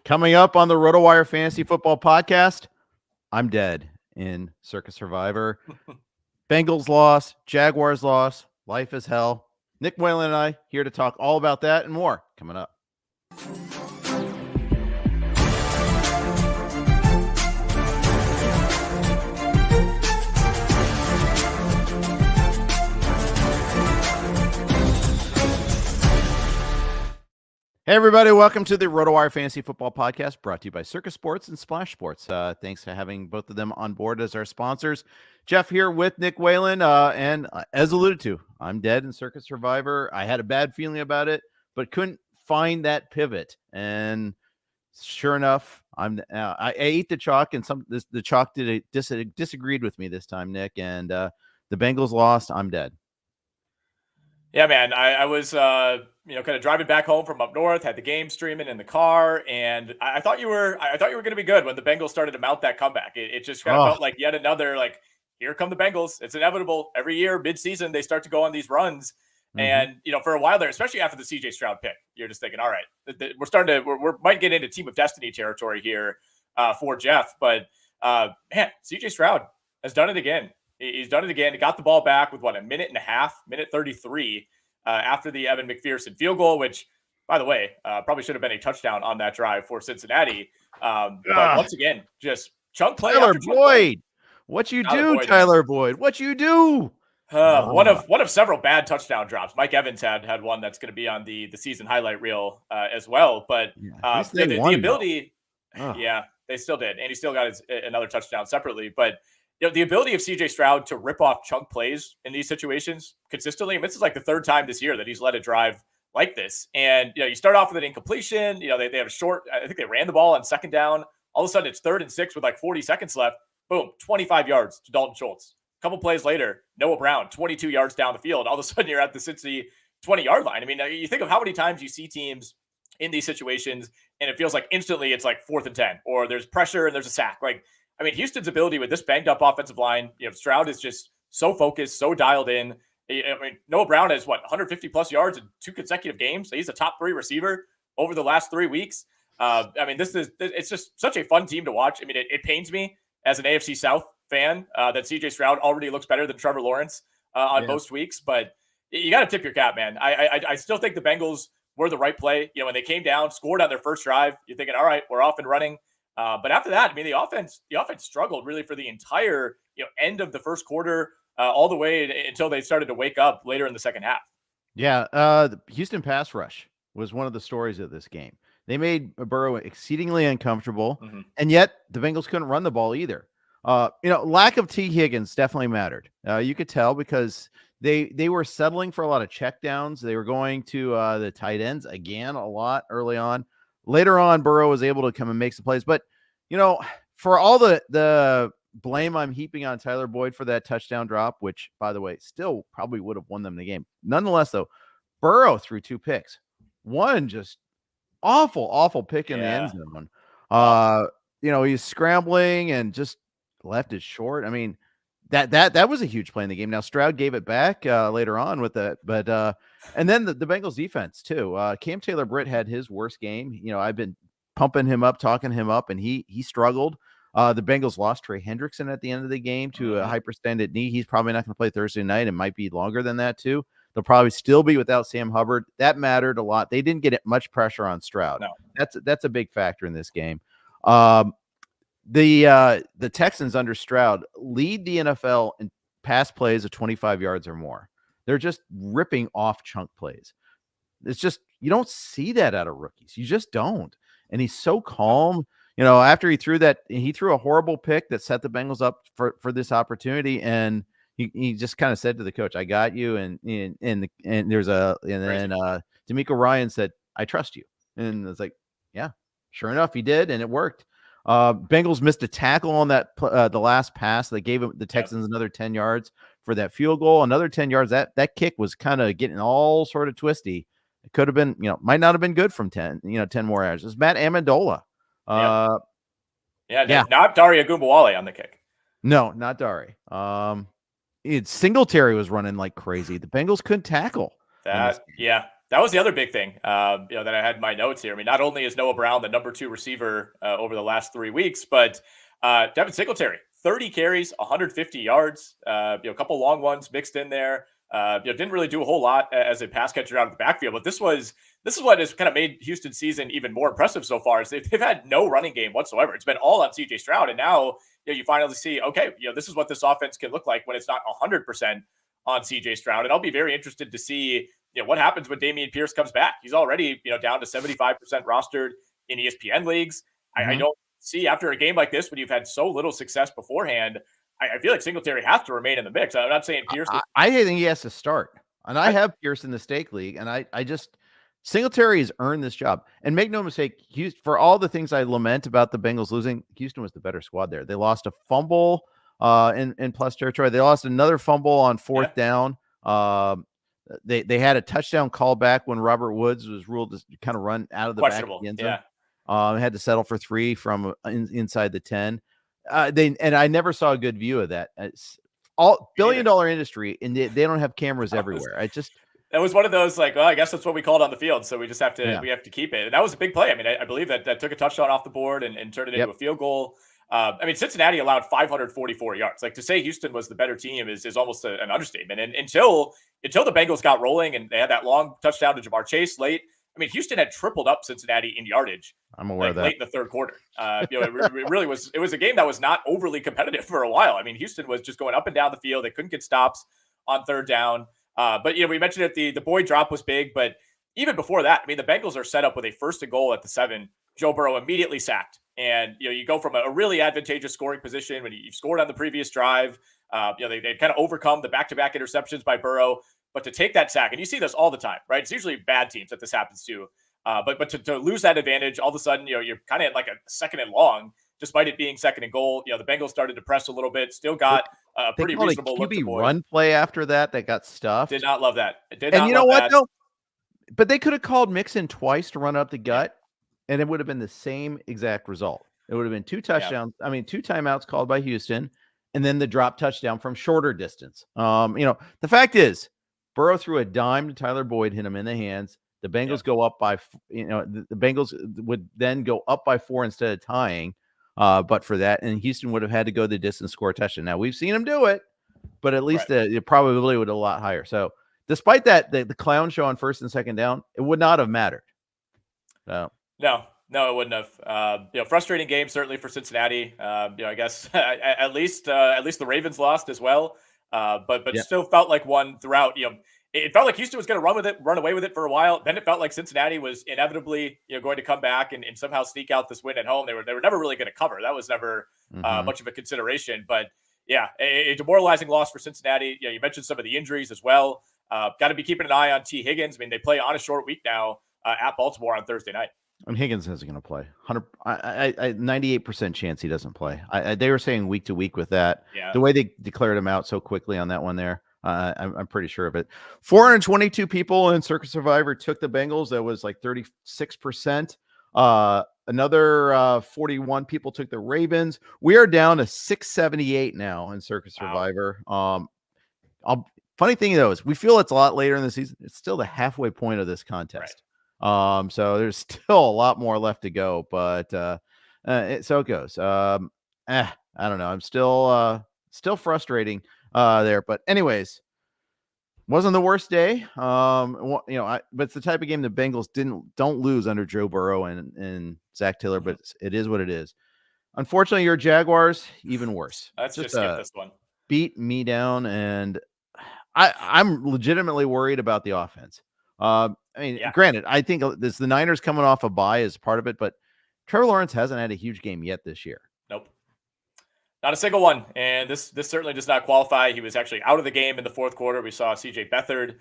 Coming up on the RotoWire Fantasy Football Podcast, I'm dead in Circa Survivor. Bengals loss, Jaguars loss, life is hell. Nick Whalen and I here to talk all about that and more coming up. Hey, everybody. Welcome to the RotoWire Fantasy Football Podcast brought to you by Circa Sports and Splash Sports. Thanks for having both of them on board as our sponsors. Jeff here with Nick Whalen. And as alluded to, I'm dead in Circa Survivor. I had a bad feeling about it, but couldn't find that pivot. And sure enough, I ate the chalk, and the chalk disagreed with me this time, Nick. And the Bengals lost. I'm dead. Yeah, man. I was, kind of driving back home from up north, had the game streaming in the car, and I thought you were going to be good when the Bengals started to mount that comeback. It just kind of felt like yet another, here come the Bengals. It's inevitable. Every year, mid-season, they start to go on these runs. Mm-hmm. And, for a while there, especially after the CJ Stroud pick, you're just thinking, all right, we might get into Team of Destiny territory here for Jeff. But, man, CJ Stroud has done it again. He's done it again. He got the ball back with, a minute and a half, minute 33 after the Evan McPherson field goal, which, by the way, probably should have been a touchdown on that drive for Cincinnati. But once again, just chunk play. Tyler Boyd. What you do, Tyler Boyd? What you do? One of several bad touchdown drops. Mike Evans had one that's going to be on the season highlight reel as well. But the ability, they still did. And he still got another touchdown separately. But the ability of CJ Stroud to rip off chunk plays in these situations consistently. I mean, this is like the third time this year that he's led a drive like this. And, you start off with an incompletion. They have a short, I think they ran the ball on second down. All of a sudden it's 3rd and 6 with 40 seconds left. Boom, 25 yards to Dalton Schultz. A couple plays later, Noah Brown, 22 yards down the field. All of a sudden you're at the Cincy 20-yard line. I mean, you think of how many times you see teams in these situations and it feels like instantly it's 4th and 10 or there's pressure and there's a sack. Houston's ability with this banged up offensive line, Stroud is just so focused, so dialed in. Noah Brown has 150 plus yards in 2 consecutive games. So he's a top 3 receiver over the last 3 weeks. It's just such a fun team to watch. It pains me as an AFC South fan that CJ Stroud already looks better than Trevor Lawrence on most weeks, but you got to tip your cap, man. I still think the Bengals were the right play. When they came down, scored on their first drive, you're thinking, all right, we're off and running. But after that, the offense struggled really for the entire end of the first quarter, all the way until they started to wake up later in the second half. Yeah, the Houston pass rush was one of the stories of this game. They made Burrow exceedingly uncomfortable, and yet the Bengals couldn't run the ball either. Lack of T. Higgins definitely mattered. You could tell because they were settling for a lot of checkdowns. They were going to the tight ends again a lot early on. Later on, Burrow was able to come and make some plays. But, for all the blame I'm heaping on Tyler Boyd for that touchdown drop, which, by the way, still probably would have won them the game. Nonetheless, though, Burrow threw 2 picks. One just awful pick in the end zone. He's scrambling and just left it short. That was a huge play in the game. Now, Stroud gave it back later on with that, but and then the Bengals defense too. Cam Taylor-Britt had his worst game. I've been pumping him up, talking him up, and he struggled. The Bengals lost Trey Hendrickson at the end of the game to a hyperextended knee. He's probably not going to play Thursday night. It might be longer than that too. They'll probably still be without Sam Hubbard. That mattered a lot. They didn't get much pressure on Stroud. No. That's a big factor in this game. The Texans under Stroud lead the NFL in pass plays of 25 yards or more. They're just ripping off chunk plays. It's just, you don't see that out of rookies. You just don't. And he's so calm. After he threw a horrible pick that set the Bengals up for this opportunity. And he just kind of said to the coach, I got you. And then D'Amico Ryan said, I trust you. And it's like, yeah, sure enough, he did. And it worked. Bengals missed a tackle on that the last pass. They gave the Texans another 10 yards for that field goal. Another 10 yards. That kick was kind of getting all sort of twisty. It could have been, might not have been good from 10 more yards. It was Matt Amendola. Not Dare Ogunbowale on the kick. No, not Dare. Singletary was running like crazy. The Bengals couldn't tackle. That, yeah. That was the other big thing, that I had in my notes here. I mean, not only is Noah Brown the number 2 receiver over the last 3 weeks, but Devin Singletary, 30 carries, 150 yards, a couple long ones mixed in there. Didn't really do a whole lot as a pass catcher out of the backfield, but this is what has kind of made Houston's season even more impressive so far. Is they've had no running game whatsoever. It's been all on CJ Stroud, and now you finally see, okay, this is what this offense can look like when it's not 100% on CJ Stroud. And I'll be very interested to see what happens when Dameon Pierce comes back. He's already down to 75% rostered in ESPN leagues. I don't see, after a game like this, when you've had so little success beforehand, I feel like Singletary has to remain in the mix. I'm not saying Pierce. I think he has to start. And I have Pierce in the stake league. And I just, Singletary has earned this job. And make no mistake, Houston, for all the things I lament about the Bengals losing, Houston was the better squad there. They lost a fumble in plus territory. They lost another fumble on fourth down. They had a touchdown call back when Robert Woods was ruled to kind of run out of the back of the end zone. Had to settle for 3 from inside the 10. And I never saw a good view of that. It's all billion-dollar industry, and they don't have cameras everywhere. That was one of those, like, well, I guess that's what we called on the field, so we just have to we have to keep it. And that was a big play. I mean, I believe that took a touchdown off the board and turned it into a field goal. I mean, Cincinnati allowed 544 yards. Like, to say Houston was the better team is almost an understatement. And until the Bengals got rolling and they had that long touchdown to Jamar Chase late, I mean, Houston had tripled up Cincinnati in yardage. I'm aware of that. Late in the third quarter. It really was. It was a game that was not overly competitive for a while. I mean, Houston was just going up and down the field. They couldn't get stops on third down. But we mentioned it. The Boyd drop was big, but even before that, I mean, the Bengals are set up with a 1st and goal at the 7. Joe Burrow immediately sacked, and you go from a really advantageous scoring position when you've scored on the previous drive. They kind of overcome the back-to-back interceptions by Burrow. But to take that sack, and you see this all the time, right? It's usually bad teams that this happens to. But to lose that advantage, all of a sudden, you're kind of like a 2nd and long, despite it being 2nd and goal. The Bengals started to press a little bit, still got a pretty reasonable look to Boyd. Run play after that got stuffed. Did not love that. And you know what, though? But they could have called Mixon twice to run up the gut, and it would have been the same exact result. It would have been 2 touchdowns. I mean, 2 timeouts called by Houston, and then the drop touchdown from shorter distance. The fact is, Burrow threw a dime to Tyler Boyd, hit him in the hands. The Bengals go up by, the Bengals would then go up by 4 instead of tying, but for that, and Houston would have had to go the distance, score a touchdown. Now we've seen them do it, but at least the probability would have a lot higher. So despite that, the clown show on 1st and 2nd down, it would not have mattered. So no, it wouldn't have. Frustrating game certainly for Cincinnati. I guess at least the Ravens lost as well. But still felt like one throughout. It felt like Houston was going to run away with it for a while. Then it felt like Cincinnati was inevitably going to come back and somehow sneak out this win at home. They were never really going to cover. That was never much of a consideration. But a demoralizing loss for Cincinnati. You mentioned some of the injuries as well. Got to be keeping an eye on T. Higgins. I mean, they play on a short week now at Baltimore on Thursday night. And Higgins isn't going to play. 98% chance he doesn't play. They were saying week to week with that. Yeah. The way they declared him out so quickly on that one there, I'm pretty sure of it. 422 people in Circa Survivor took the Bengals. That was like 36%. Another 41 people took the Ravens. We are down to 678 now in Circa Survivor. Wow. Funny thing though is we feel it's a lot later in the season. It's still the halfway point of this contest. Right. So there's still a lot more left to go, but so it goes. I don't know. I'm still frustrating there, but anyways, wasn't the worst day. But it's the type of game the Bengals don't lose under Joe Burrow and Zach Taylor, but it is what it is. Unfortunately, your Jaguars even worse. Let's just skip this one. Beat me down, and I'm legitimately worried about the offense. Granted, I think the Niners coming off a bye is part of it, but Trevor Lawrence hasn't had a huge game yet this year. Nope. Not a single one. And this certainly does not qualify. He was actually out of the game in the fourth quarter. We saw CJ Beathard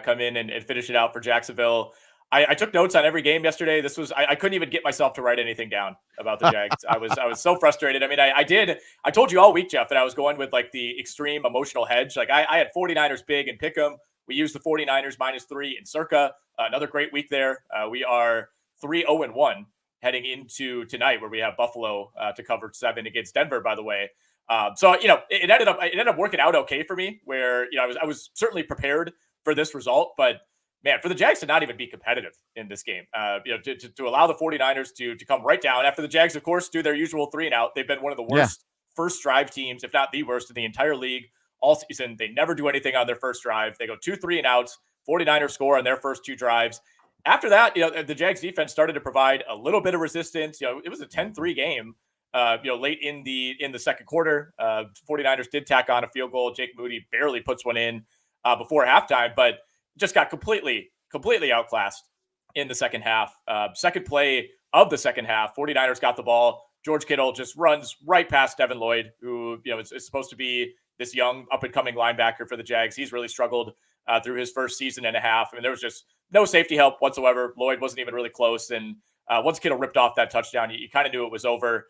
come in and finish it out for Jacksonville. I took notes on every game yesterday. I couldn't even get myself to write anything down about the Jags. I was so frustrated. I mean, I told you all week, Jeff, that I was going with like the extreme emotional hedge. Like I had 49ers big and pick 'em. We used the 49ers -3 in Circa. Another great week there. We are 3-0-1 heading into tonight, where we have Buffalo to cover 7 against Denver, by the way. So it ended up working out okay for me, where I was certainly prepared for this result, but man, for the Jags to not even be competitive in this game, to allow the 49ers to come right down after the Jags, of course, do their usual 3-and-out. They've been one of the worst first drive teams, if not the worst in the entire league all season. They never do anything on their first drive. They go 2 3-and-outs. 49ers score on their first 2 drives. After that, the Jags defense started to provide a little bit of resistance. It was a 10-3 game, late in the second quarter. 49ers did tack on a field goal. Jake Moody barely puts one in before halftime, but just got completely outclassed in the second half. Second play of the second half, 49ers got the ball. George Kittle just runs right past Devin Lloyd, who is supposed to be this young up-and-coming linebacker for the Jags. He's really struggled through his first season and a half. I mean, there was just no safety help whatsoever. Lloyd wasn't even really close. And once Kittle ripped off that touchdown, you kind of knew it was over.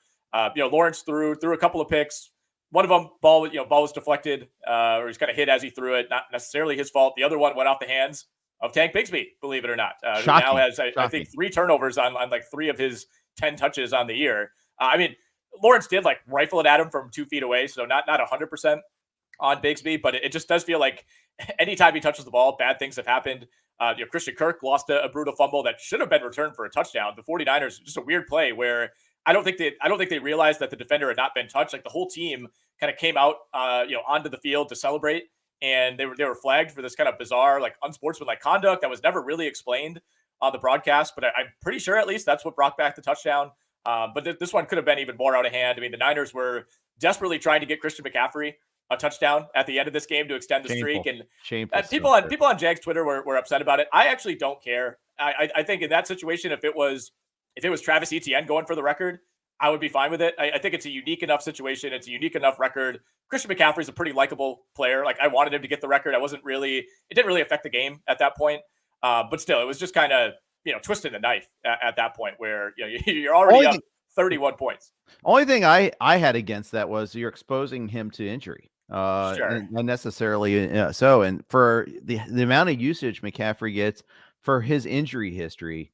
Lawrence threw a couple of picks. One of them, ball was deflected, or he's kind of hit as he threw it. Not necessarily his fault. The other one went off the hands of Tank Bigsby, believe it or not, who now has, I think, 3 turnovers on like 3 of his 10 touches on the year. I mean, Lawrence did like rifle it at him from 2 feet away, so not 100% on Bigsby, but it just does feel like anytime he touches the ball, bad things have happened. Christian Kirk lost a brutal fumble that should have been returned for a touchdown. The 49ers, just a weird play where I don't think they realized that the defender had not been touched. Like the whole team kind of came out, onto the field to celebrate, and they were flagged for this kind of bizarre, like unsportsmanlike conduct that was never really explained on the broadcast. But I'm pretty sure at least that's what brought back the touchdown. But this one could have been even more out of hand. I mean, the Niners were desperately trying to get Christian McCaffrey a touchdown at the end of this game to extend the streak. And people on Jags Twitter were upset about it. I actually don't care. I think in that situation, if it was Travis Etienne going for the record, I would be fine with it. I think it's a unique enough situation. It's a unique enough record. Christian McCaffrey's a pretty likable player. Like I wanted him to get the record. It didn't really affect the game at that point. But still, it was just kind of, twisting the knife at that point where you're already up 31 points. Only thing I had against that was you're exposing him to injury. Sure. Unnecessarily so. And for the amount of usage McCaffrey gets for his injury history,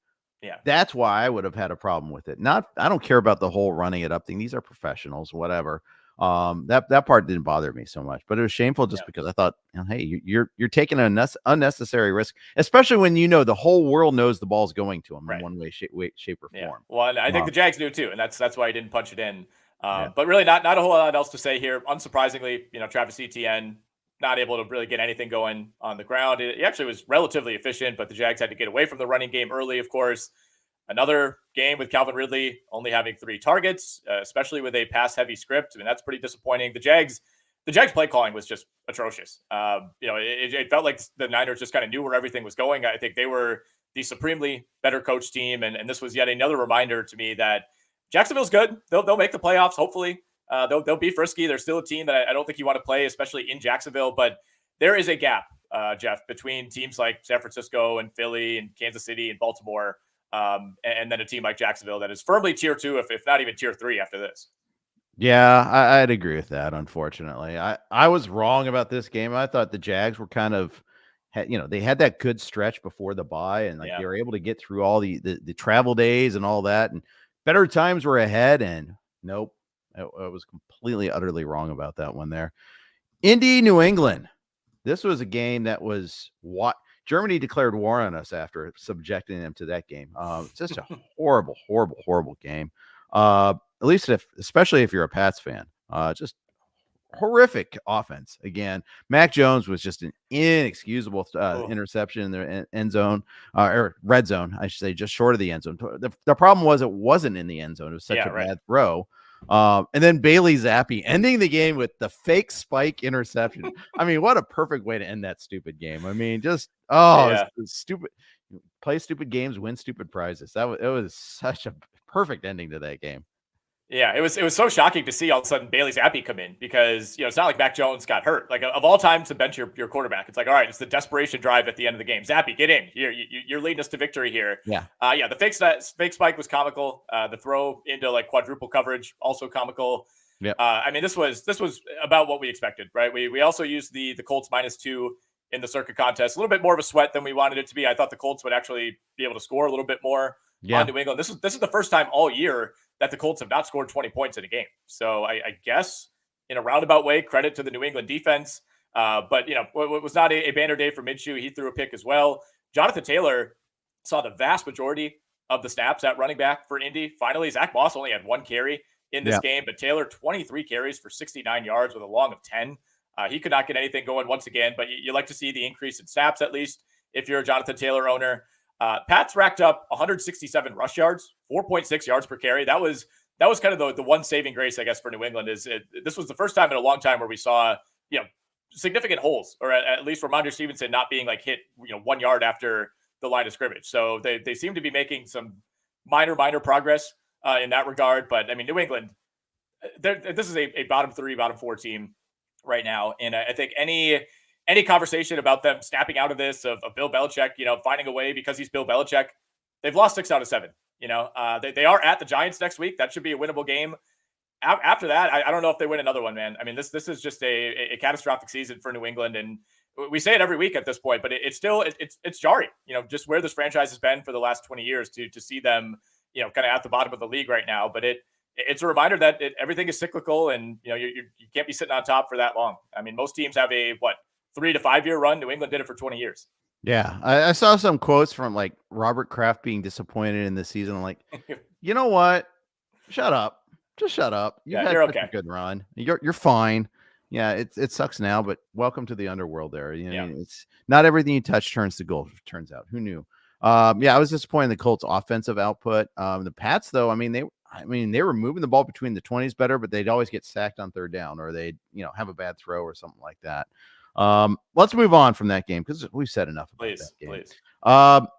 that's why I would have had a problem with it. I don't care about the whole running it up thing. These are professionals, whatever. That part didn't bother me so much, but it was shameful just because I thought, hey, you're taking an unnecessary risk, especially when the whole world knows the ball's going to him in one way, shape, or form. Well, I think the Jags knew too, and that's why he didn't punch it in. But really, not a whole lot else to say here. Unsurprisingly, Travis Etienne not able to really get anything going on the ground. He actually was relatively efficient, but the Jags had to get away from the running game early, of course. Another game with Calvin Ridley only having 3 targets, especially with a pass-heavy script. I mean, that's pretty disappointing. The Jags play calling was just atrocious. It felt like the Niners just kind of knew where everything was going. I think they were the supremely better coach team, and this was yet another reminder to me that Jacksonville's good. They'll make the playoffs, hopefully. They'll be frisky. They're still a team that I don't think you want to play, especially in Jacksonville. But there is a gap, Jeff, between teams like San Francisco and Philly and Kansas City and Baltimore, and then a team like Jacksonville that is firmly tier 2, if not even tier 3 after this. Yeah, I'd agree with that. Unfortunately, I was wrong about this game. I thought the Jags were kind of, they had that good stretch before the bye, and they were able to get through all the travel days and all that, and better times were ahead. And nope, I was completely, utterly wrong about that one there. Indy, New England. This was a game that was what Germany declared war on us after subjecting them to that game. Just a horrible, horrible, horrible game. At least especially if you're a Pats fan, just horrific offense. Again, Mac Jones was just an inexcusable interception in the end zone, or red zone, I should say, just short of the end zone. The problem was it wasn't in the end zone. It was such a bad throw. And then Bailey Zappi ending the game with the fake spike interception. I mean, what a perfect way to end that stupid game. I mean, just it's stupid. Play stupid games, win stupid prizes. It was such a perfect ending to that game. Yeah, it was so shocking to see all of a sudden Bailey Zappi come in because, it's not like Mac Jones got hurt. Like of all time to bench your quarterback, it's like, all right, it's the desperation drive at the end of the game. Zappi, get in. You're leading us to victory here. Yeah. The fake spike was comical. The throw into like quadruple coverage, also comical. Yeah. I mean, this was about what we expected, right? We also used the Colts -2 in the Circa contest. A little bit more of a sweat than we wanted it to be. I thought the Colts would actually be able to score a little bit more on New England. This is the first time all year that the Colts have not scored 20 points in a game. So I guess in a roundabout way, credit to the New England defense. But it was not a banner day for Minshew. He threw a pick as well. Jonathan Taylor saw the vast majority of the snaps at running back for Indy. Finally, Zach Moss only had 1 carry in this game, but Taylor 23 carries for 69 yards with a long of 10. He could not get anything going once again, but you like to see the increase in snaps at least if you're a Jonathan Taylor owner. Pats racked up 167 rush yards, 4.6 yards per carry. That was kind of the one saving grace, I guess, for New England. This was the first time in a long time where we saw significant holes, or at least Ramondre Stevenson not being like hit 1 yard after the line of scrimmage. So they seem to be making some minor progress in that regard. But I mean, New England, this is a bottom 3, bottom 4 team right now, and I think any conversation about them snapping out of this, of Bill Belichick, finding a way because he's Bill Belichick, they've lost 6 out of 7. They are at the Giants next week. That should be a winnable game. After that, I don't know if they win another one, man. I mean, this is just a catastrophic season for New England, and we say it every week at this point, but it's still jarring. Just where this franchise has been for the last 20 years to see them, kind of at the bottom of the league right now. But it's a reminder that everything is cyclical, and you can't be sitting on top for that long. I mean, most teams have a 3 to 5 year run. New England did it for 20 years. Yeah, I saw some quotes from like Robert Kraft being disappointed in this season. I'm like, you know what? Shut up. Just shut up. You've had you're such okay. a good run. You're fine. Yeah, it sucks now, but welcome to the underworld there. It's not everything you touch turns to gold, turns out. Who knew? I was disappointed in the Colts' offensive output. The Pats, though, they were moving the ball between the 20s better, but they'd always get sacked on third down, or they'd have a bad throw or something like that. Let's move on from that game because we've said enough about that game. Please.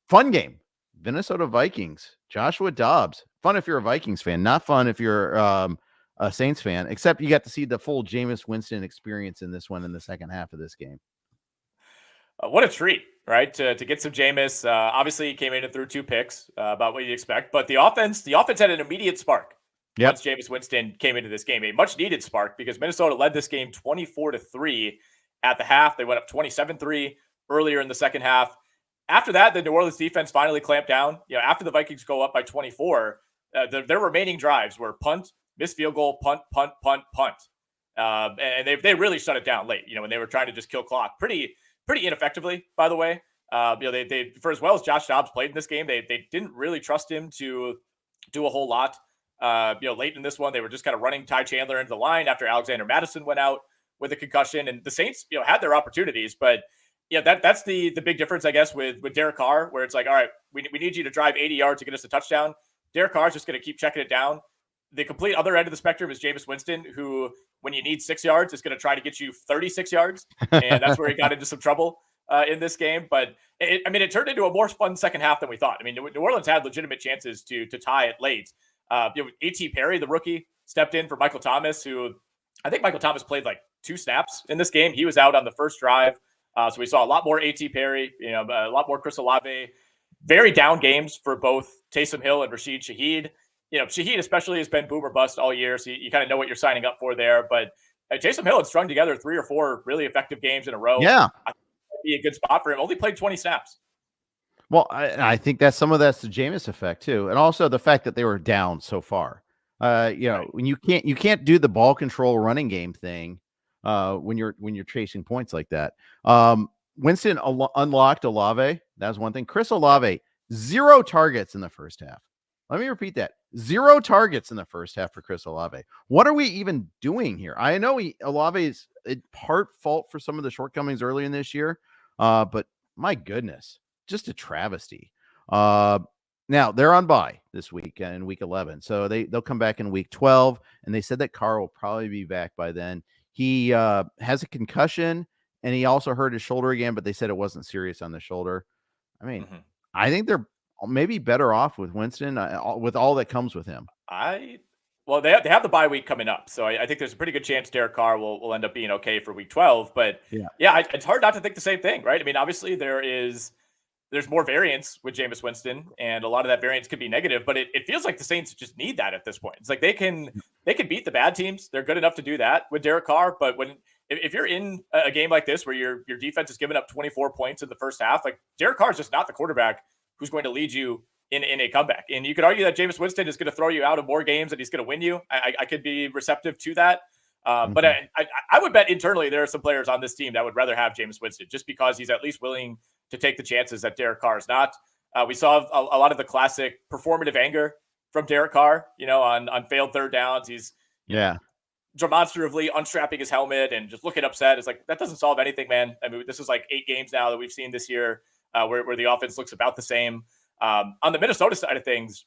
Fun game. Minnesota Vikings. Joshua Dobbs. Fun if you're a Vikings fan. Not fun if you're a Saints fan, except you got to see the full Jameis Winston experience in this one in the second half of this game. What a treat, right? To get some Jameis. Obviously, he came in and threw 2 picks, about what you expect. But the offense had an immediate spark once Jameis Winston came into this game. A much-needed spark because Minnesota led this game 24-3 at the half. They went up 27-3 earlier in the second half. After that, the New Orleans defense finally clamped down. After the Vikings go up by 24, their remaining drives were punt, missed field goal, punt. And they really shut it down late, when they were trying to just kill clock pretty ineffectively, by the way. They for as well as Josh Dobbs played in this game, they didn't really trust him to do a whole lot. Late in this one, they were just kind of running Ty Chandler into the line after Alexander Madison went out with a concussion, and the Saints, had their opportunities, but that's the big difference, I guess, with Derek Carr, where it's like, all right, we need you to drive 80 yards to get us a touchdown. Derek Carr is just going to keep checking it down. The complete other end of the spectrum is Jameis Winston, who, when you need 6 yards, is going to try to get you 36 yards. And that's where he got into some trouble in this game. But it turned into a more fun second half than we thought. I mean, New Orleans had legitimate chances to tie it late. A.T. Perry, the rookie, stepped in for Michael Thomas, who I think Michael Thomas played like 2 snaps in this game. He was out on the first drive. So we saw a lot more A.T. Perry, a lot more Chris Olave. Very down games for both Taysom Hill and Rashid Shaheed. Shaheed especially has been boomer bust all year, so you kind of know what you're signing up for there. But Taysom Hill had strung together 3 or 4 really effective games in a row. Yeah. I think that'd be a good spot for him. Only played 20 snaps. Well, I think that's some of that's the Jameis effect too, and also the fact that they were down so far. Right. When you can't do the ball control running game thing when you're chasing points like that. Winston unlocked Olave. That was one thing. Chris Olave, 0 targets in the first half. Let me repeat that. 0 targets in the first half for Chris Olave. What are we even doing here? I know Olave is part fault for some of the shortcomings early in this year, but my goodness, just a travesty. Now they're on bye this week in week 11, so they'll come back in week 12, and they said that Carr will probably be back by then. He has a concussion, and he also hurt his shoulder again, but they said it wasn't serious on the shoulder. I mean, I think they're maybe better off with Winston with all that comes with him. Well, they have the bye week coming up, so I think there's a pretty good chance Derek Carr will end up being okay for week 12. But it's hard not to think the same thing, right? I mean, obviously there's more variance with Jameis Winston, and a lot of that variance could be negative, but it feels like the Saints just need that at this point. It's like they can beat the bad teams. They're good enough to do that with Derek Carr, but if you're in a game like this where your defense is giving up 24 points in the first half, like Derek Carr is just not the quarterback who's going to lead you in a comeback. And you could argue that Jameis Winston is going to throw you out of more games and he's going to win you. I could be receptive to that. But I would bet internally there are some players on this team that would rather have Jameis Winston just because he's at least willing to take the chances that Derek Carr is not. We saw a lot of the classic performative anger from Derek Carr, on failed third downs. He's demonstratively unstrapping his helmet and just looking upset. It's like, that doesn't solve anything, man. I mean, this is like 8 games now that we've seen this year where the offense looks about the same. On the Minnesota side of things,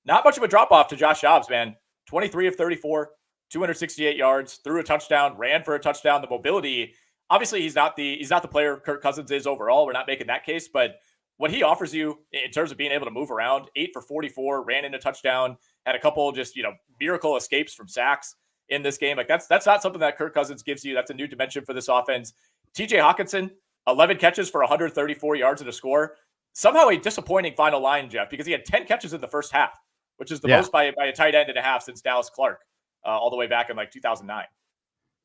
not much of a drop off to Josh Dobbs, man. 23 of 34, 268 yards, threw a touchdown, ran for a touchdown. The mobility, obviously he's not the player Kirk Cousins is overall. We're not making that case, but what he offers you in terms of being able to move around, 8 for 44, ran in a touchdown, had a couple just, miracle escapes from sacks in this game. Like that's not something that Kirk Cousins gives you. That's a new dimension for this offense. TJ Hawkinson, 11 catches for 134 yards and a score. Somehow a disappointing final line, Jeff, because he had 10 catches in the first half, which is the most by a tight end and a half since Dallas Clark, all the way back in like 2009.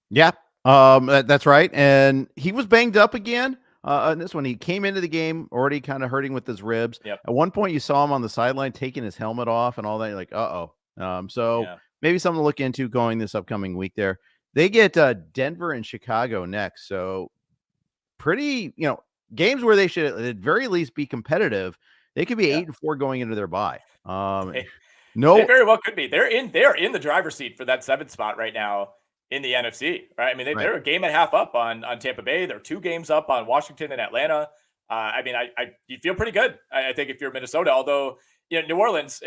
Yeah, that's right. And he was banged up again. In this one, he came into the game already kind of hurting with his ribs. Yep. At one point, you saw him on the sideline taking his helmet off and all that. You're like, maybe something to look into going this upcoming week there. They get Denver and Chicago next. So pretty, games where they should at the very least be competitive. They could be 8-4 going into their bye. They very well could be. They're in the driver's seat for that 7th spot right now in the NFC, right? I mean, they're a game and a half up on Tampa Bay. They're 2 games up on Washington and Atlanta. You feel pretty good, I think, if you're Minnesota. Although, New Orleans,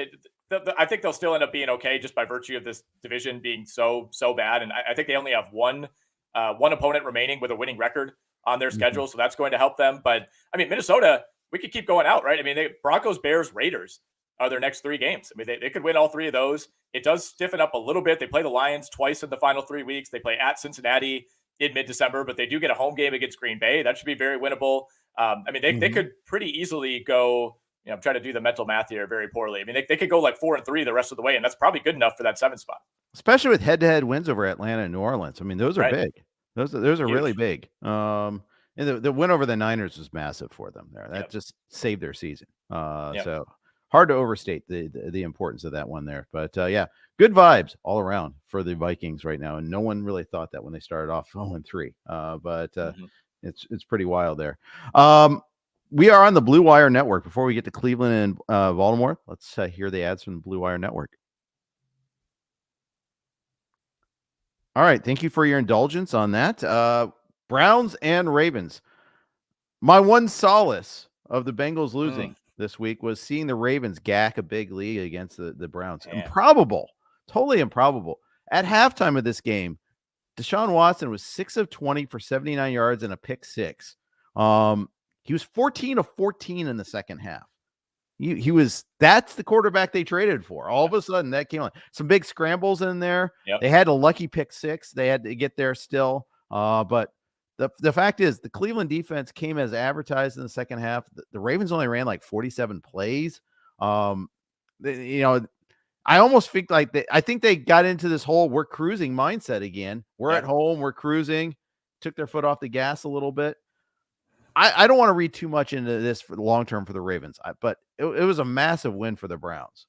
I think they'll still end up being okay just by virtue of this division being so bad. And I think they only have one opponent remaining with a winning record on their schedule, so that's going to help them. But I mean, Minnesota, we could keep going out, right? I mean, Broncos, Bears, Raiders are their next 3 games. I mean, they could win all 3 of those. It does stiffen up a little bit. They play the Lions twice in the final 3 weeks. They play at Cincinnati in mid-December, but they do get a home game against Green Bay. That should be very winnable. They could pretty easily go, I'm trying to do the mental math here very poorly. I mean, they could go like 4-3 the rest of the way, and that's probably good enough for that 7th spot. Especially with head-to-head wins over Atlanta and New Orleans. I mean, those are big. Those are really big. And the win over the Niners was massive for them there. That just saved their season. So hard to overstate the importance of that one there. But good vibes all around for the Vikings right now. And no one really thought that when they started off 0-3. It's pretty wild there. We are on the Blue Wire Network. Before we get to Cleveland and Baltimore, let's hear the ads from the Blue Wire Network. All right. Thank you for your indulgence on that. Browns and Ravens. My one solace of the Bengals losing this week was seeing the Ravens gack a big lead against the Browns. Yeah. Improbable. Totally improbable. At halftime of this game, Deshaun Watson was 6 of 20 for 79 yards and a pick 6. He was 14 of 14 in the second half. That's the quarterback they traded for. All of a sudden that came on. Some big scrambles in there. Yep. They had a lucky pick 6. They had to get there still. But the fact is the Cleveland defense came as advertised in the second half. The Ravens only ran like 47 plays. I almost think I think they got into this whole we're cruising mindset again. We're at home, we're cruising, took their foot off the gas a little bit. I don't want to read too much into this for the long term for the Ravens, but it was a massive win for the Browns.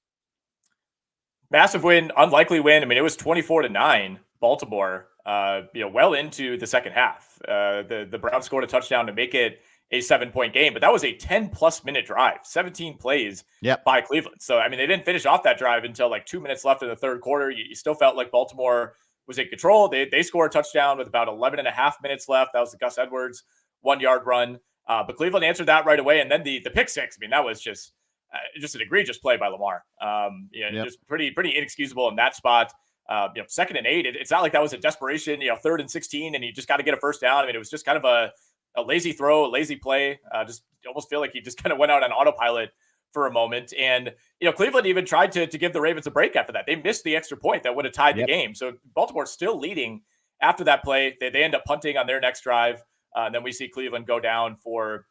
Massive win, unlikely win. I mean, it was 24-9 Baltimore, well into the second half. The Browns scored a touchdown to make it a 7-point game, but that was a 10+ minute drive, 17 plays by Cleveland. So, I mean, they didn't finish off that drive until like 2 minutes left in the third quarter. You still felt like Baltimore was in control. They scored a touchdown with about 11.5 minutes left. That was the Gus Edwards 1-yard run. But Cleveland answered that right away. And then the pick 6, I mean, that was just an egregious play by Lamar. Just pretty inexcusable in that spot. 2nd and 8, it's not like that was a desperation, 3rd and 16, and you just got to get a first down. I mean, it was just kind of a lazy throw, a lazy play. Just almost feel like he just kind of went out on autopilot for a moment. And, Cleveland even tried to give the Ravens a break after that. They missed the extra point that would have tied the game. So Baltimore's still leading after that play. They end up punting on their next drive. And then we see Cleveland go down for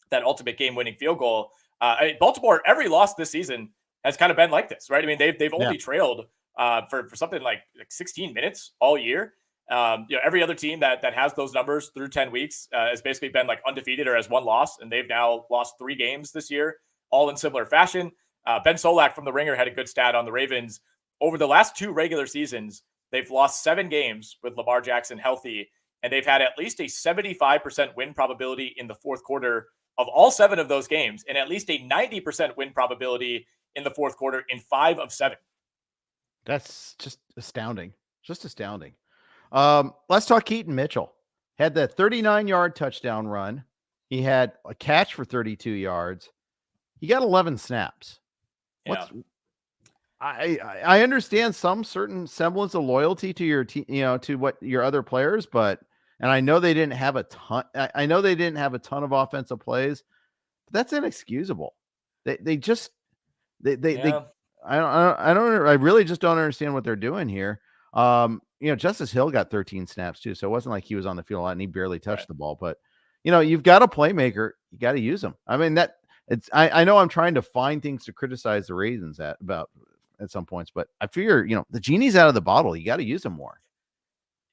that ultimate game-winning field goal. Baltimore, every loss this season has kind of been like this, right? I mean, they've only trailed for something like 16 minutes all year. Every other team that has those numbers through 10 weeks has basically been like undefeated or has one loss, and they've now lost 3 games this year, all in similar fashion. Ben Solak from The Ringer had a good stat on the Ravens. Over the last 2 regular seasons, they've lost 7 games with Lamar Jackson healthy, and they've had at least a 75% win probability in the fourth quarter of all 7 of those games and at least a 90% win probability in the fourth quarter in 5 of 7. That's just astounding. Just astounding. Let's talk Keaton Mitchell. Had that 39-yard touchdown run. He had a catch for 32 yards. He got 11 snaps. Yeah. I understand some certain semblance of loyalty to your team, to what your other players, and I know they didn't have a ton. I know they didn't have a ton of offensive plays, but that's inexcusable. I really just don't understand what they're doing here. Justice Hill got 13 snaps too, so it wasn't like he was on the field a lot and he barely touched the ball. But you've got a playmaker, you got to use them. I mean, I know I'm trying to find things to criticize the Ravens at some points, but I figure the genie's out of the bottle. You got to use them more.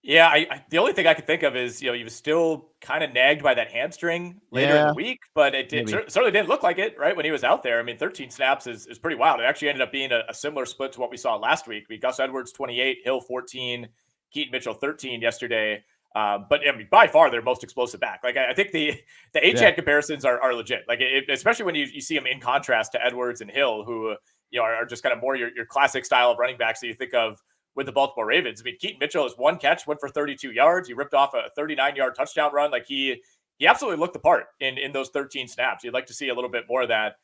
Yeah, the only thing I could think of is, he was still kind of nagged by that hamstring later in the week, but it certainly didn't look like it, right, when he was out there. I mean, 13 snaps is pretty wild. It actually ended up being a similar split to what we saw last week. Gus Edwards, 28, Hill, 14, Keaton Mitchell, 13 yesterday. But I mean, by far their most explosive back. Like, I think the HOU-CIN comparisons are legit. Like, especially when you see them in contrast to Edwards and Hill, who are just kind of more your classic style of running backs that you think of with the Baltimore Ravens. I mean, Keaton Mitchell has 1 catch, went for 32 yards. He ripped off a 39-yard touchdown run. Like, he absolutely looked the part in those 13 snaps. You'd like to see a little bit more of that.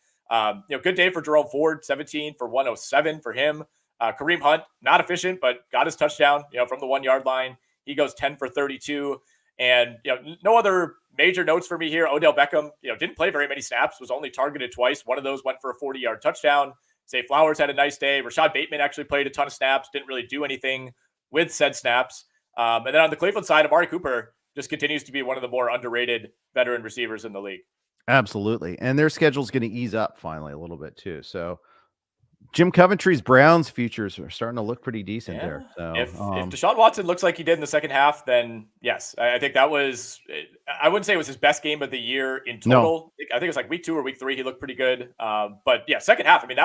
Good day for Jerome Ford, 17 for 107 for him. Kareem Hunt, not efficient, but got his touchdown, from the 1-yard line. He goes 10 for 32. And, no other major notes for me here. Odell Beckham, didn't play very many snaps, was only targeted twice. One of those went for a 40-yard touchdown. Zay Flowers had a nice day. Rashad Bateman actually played a ton of snaps, didn't really do anything with said snaps. And then on the Cleveland side, Amari Cooper just continues to be one of the more underrated veteran receivers in the league. Absolutely. And their schedule's going to ease up finally a little bit too. So Jim Coventry's Browns futures are starting to look pretty decent there. So if Deshaun Watson looks like he did in the second half, then yes, I think that was, I wouldn't say it was his best game of the year in total. No. I think it was like week 2 or week 3. He looked pretty good. But yeah, second half, I mean,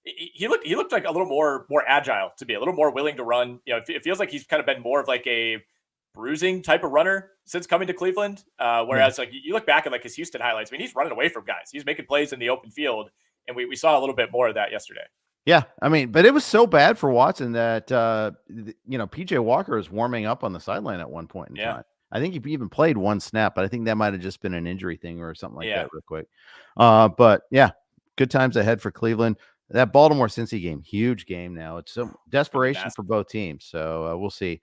he looked like a little more agile to be a little more willing to run. It feels like he's kind of been more of like a bruising type of runner since coming to Cleveland. Whereas like you look back at like his Houston highlights, I mean, he's running away from guys. He's making plays in the open field. And we saw a little bit more of that yesterday. Yeah, I mean, but it was so bad for Watson that PJ Walker was warming up on the sideline at one point in time. I think he even played 1 snap, but I think that might have just been an injury thing or something like that real quick. But yeah, good times ahead for Cleveland. That Baltimore-Cincy game, huge game now. It's some desperation for both teams. So we'll see.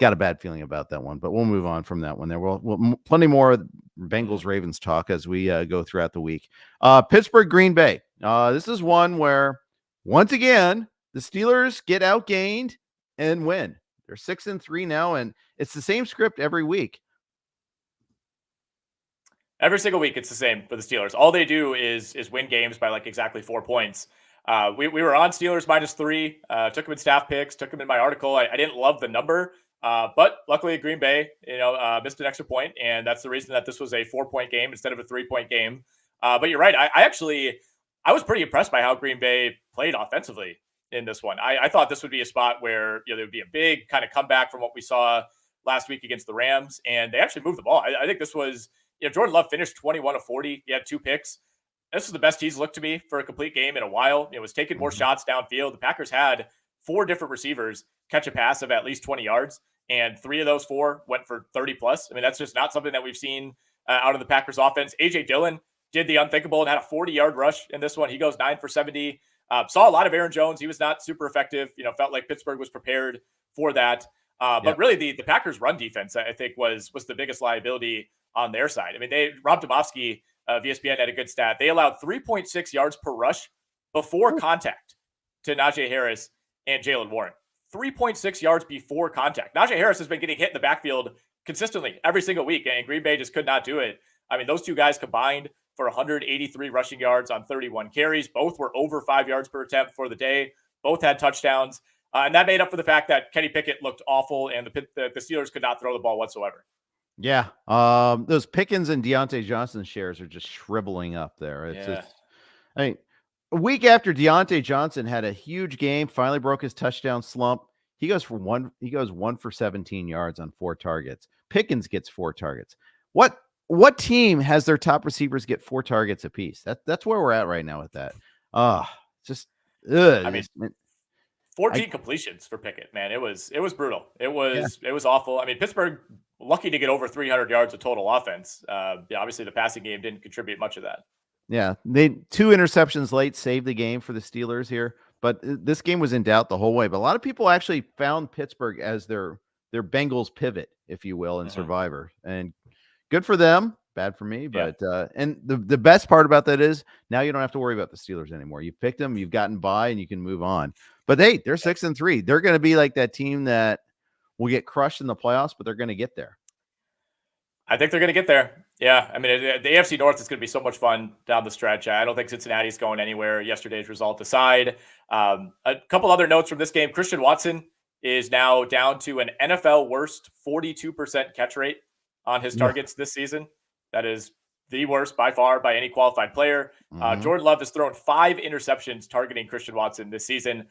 Got a bad feeling about that one, but we'll move on from that one there. We'll plenty more Bengals-Ravens talk as we go throughout the week. Pittsburgh-Green Bay. This is one where, once again, the Steelers get outgained and win. They're 6-3 now, and it's the same script every week. Every single week, it's the same for the Steelers. All they do is win games by like exactly 4 points. We were on Steelers -3. Took them in staff picks. Took them in my article. I didn't love the number. But luckily Green Bay, missed an extra point, and that's the reason that this was a 4-point game instead of a 3-point game. But you're right. I was pretty impressed by how Green Bay played offensively in this one. I thought this would be a spot where there would be a big kind of comeback from what we saw last week against the Rams, and they actually moved the ball. I think this was, Jordan Love finished 21 of 40. He had 2 picks. This is the best he's looked to me for a complete game in a while. It was taking more shots downfield. The Packers had 4 different receivers catch a pass of at least 20 yards. And 3 of those 4 went for 30 plus. I mean, that's just not something that we've seen out of the Packers offense. A.J. Dillon did the unthinkable and had a 40-yard rush in this one. He goes 9 for 70. Saw a lot of Aaron Jones. He was not super effective. Felt like Pittsburgh was prepared for that. But really, the Packers' run defense, I think, was the biggest liability on their side. I mean, Rob Domofsky of ESPN had a good stat. They allowed 3.6 yards per rush before contact to Najee Harris and Jaylen Warren. 3.6 yards before contact. Najee Harris has been getting hit in the backfield consistently every single week, and Green Bay just could not do it. I mean, those 2 guys combined for 183 rushing yards on 31 carries. Both were over 5 yards per attempt for the day. Both had touchdowns. And that made up for the fact that Kenny Pickett looked awful, and the Steelers could not throw the ball whatsoever. Yeah. Those Pickens and Deontay Johnson shares are just shriveling up there. It's just, I mean, a week after Deontay Johnson had a huge game, finally broke his touchdown slump. He goes 1 for 17 yards on 4 targets. Pickens gets 4 targets. What what team has their top receivers get 4 targets apiece? That's where we're at right now with that. Just I mean, 14 completions for Pickett, man. It was brutal. It was awful. I mean, Pittsburgh lucky to get over 300 yards of total offense. Obviously the passing game didn't contribute much of that. Yeah, they 2 interceptions late saved the game for the Steelers here, but this game was in doubt the whole way. But a lot of people actually found Pittsburgh as their Bengals pivot, if you will, in Survivor, and good for them. Bad for me, but and the best part about that is now you don't have to worry about the Steelers anymore. You picked them, you've gotten by, and you can move on. But hey, they're 6-3. They're going to be like that team that will get crushed in the playoffs, but they're going to get there. I think they're going to get there. Yeah, I mean, the AFC North is going to be so much fun down the stretch. I don't think Cincinnati's going anywhere. Yesterday's result aside, a couple other notes from this game: Christian Watson is now down to an NFL worst 42% catch rate on his targets this season. That is the worst by far by any qualified player. Jordan Love has thrown 5 interceptions targeting Christian Watson this season.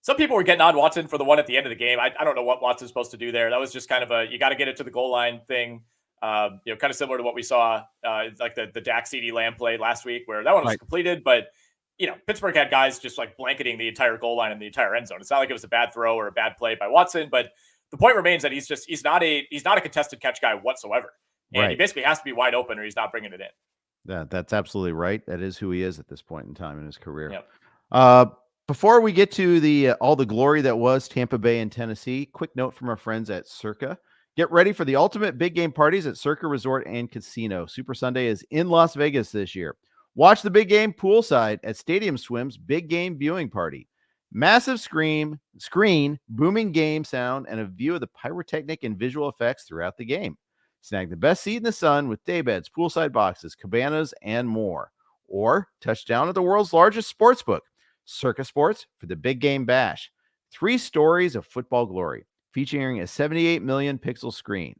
Some people were getting on Watson for the one at the end of the game. I don't know what Watson's supposed to do there. That was just kind of you got to get it to the goal line thing. Kind of similar to what we saw, like the Dak CD Lamb play last week, where that one was completed, but Pittsburgh had guys just like blanketing the entire goal line and the entire end zone. It's not like it was a bad throw or a bad play by Watson, but the point remains that he's not a contested catch guy whatsoever. And he basically has to be wide open or he's not bringing it in. Yeah, that's absolutely right. That is who he is at this point in time in his career. Yep. Before we get to all the glory that was Tampa Bay and Tennessee, quick note from our friends at Circa. Get ready for the ultimate big game parties at Circa Resort and Casino. Super Sunday is in Las Vegas this year. Watch the big game poolside at Stadium Swim's big game viewing party. Massive screen, booming game sound, and a view of the pyrotechnic and visual effects throughout the game. Snag the best seat in the sun with daybeds, poolside boxes, cabanas, and more. Or touch down at the world's largest sports book, Circa Sports, for the Big Game Bash. 3 stories of football glory, featuring a 78 million pixel screen.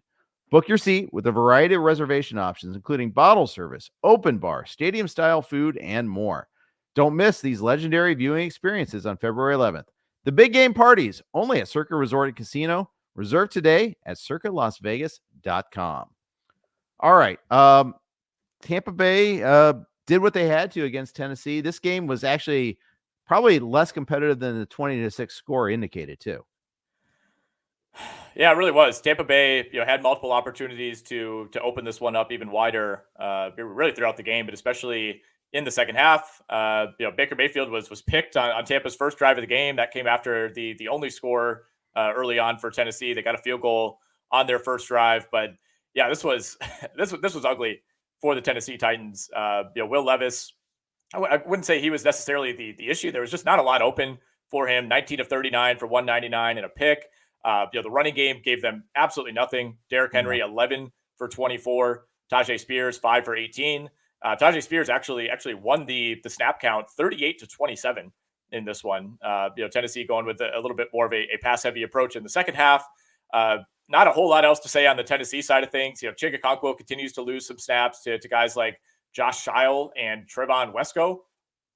Book your seat with a variety of reservation options, including bottle service, open bar, stadium-style food, and more. Don't miss these legendary viewing experiences on February 11th. The Big Game Parties, only at Circa Resort and Casino. Reserve today at circalasvegas.com. All right. Tampa Bay did what they had to against Tennessee. This game was actually probably less competitive than the 20-6 score indicated too. Yeah, it really was. Tampa Bay, had multiple opportunities to open this one up even wider, really throughout the game, but especially in the second half. Baker Mayfield was picked on Tampa's first drive of the game. That came after the only score early on for Tennessee. They got a field goal on their first drive, but yeah, this was this was ugly for the Tennessee Titans. Will Levis, I wouldn't say he was necessarily the issue. There was just not a lot open for him. 19 of 39 for 199 and a pick. The running game gave them absolutely nothing. Derrick Henry 11 for 24. Tajay Spears 5 for 18. Tajay Spears actually won the snap count 38-27 in this one. Tennessee going with a little bit more of a pass heavy approach in the second half. Not a whole lot else to say on the Tennessee side of things. Chig Okonkwo continues to lose some snaps to guys like Josh Scheil and Trevon Wesco.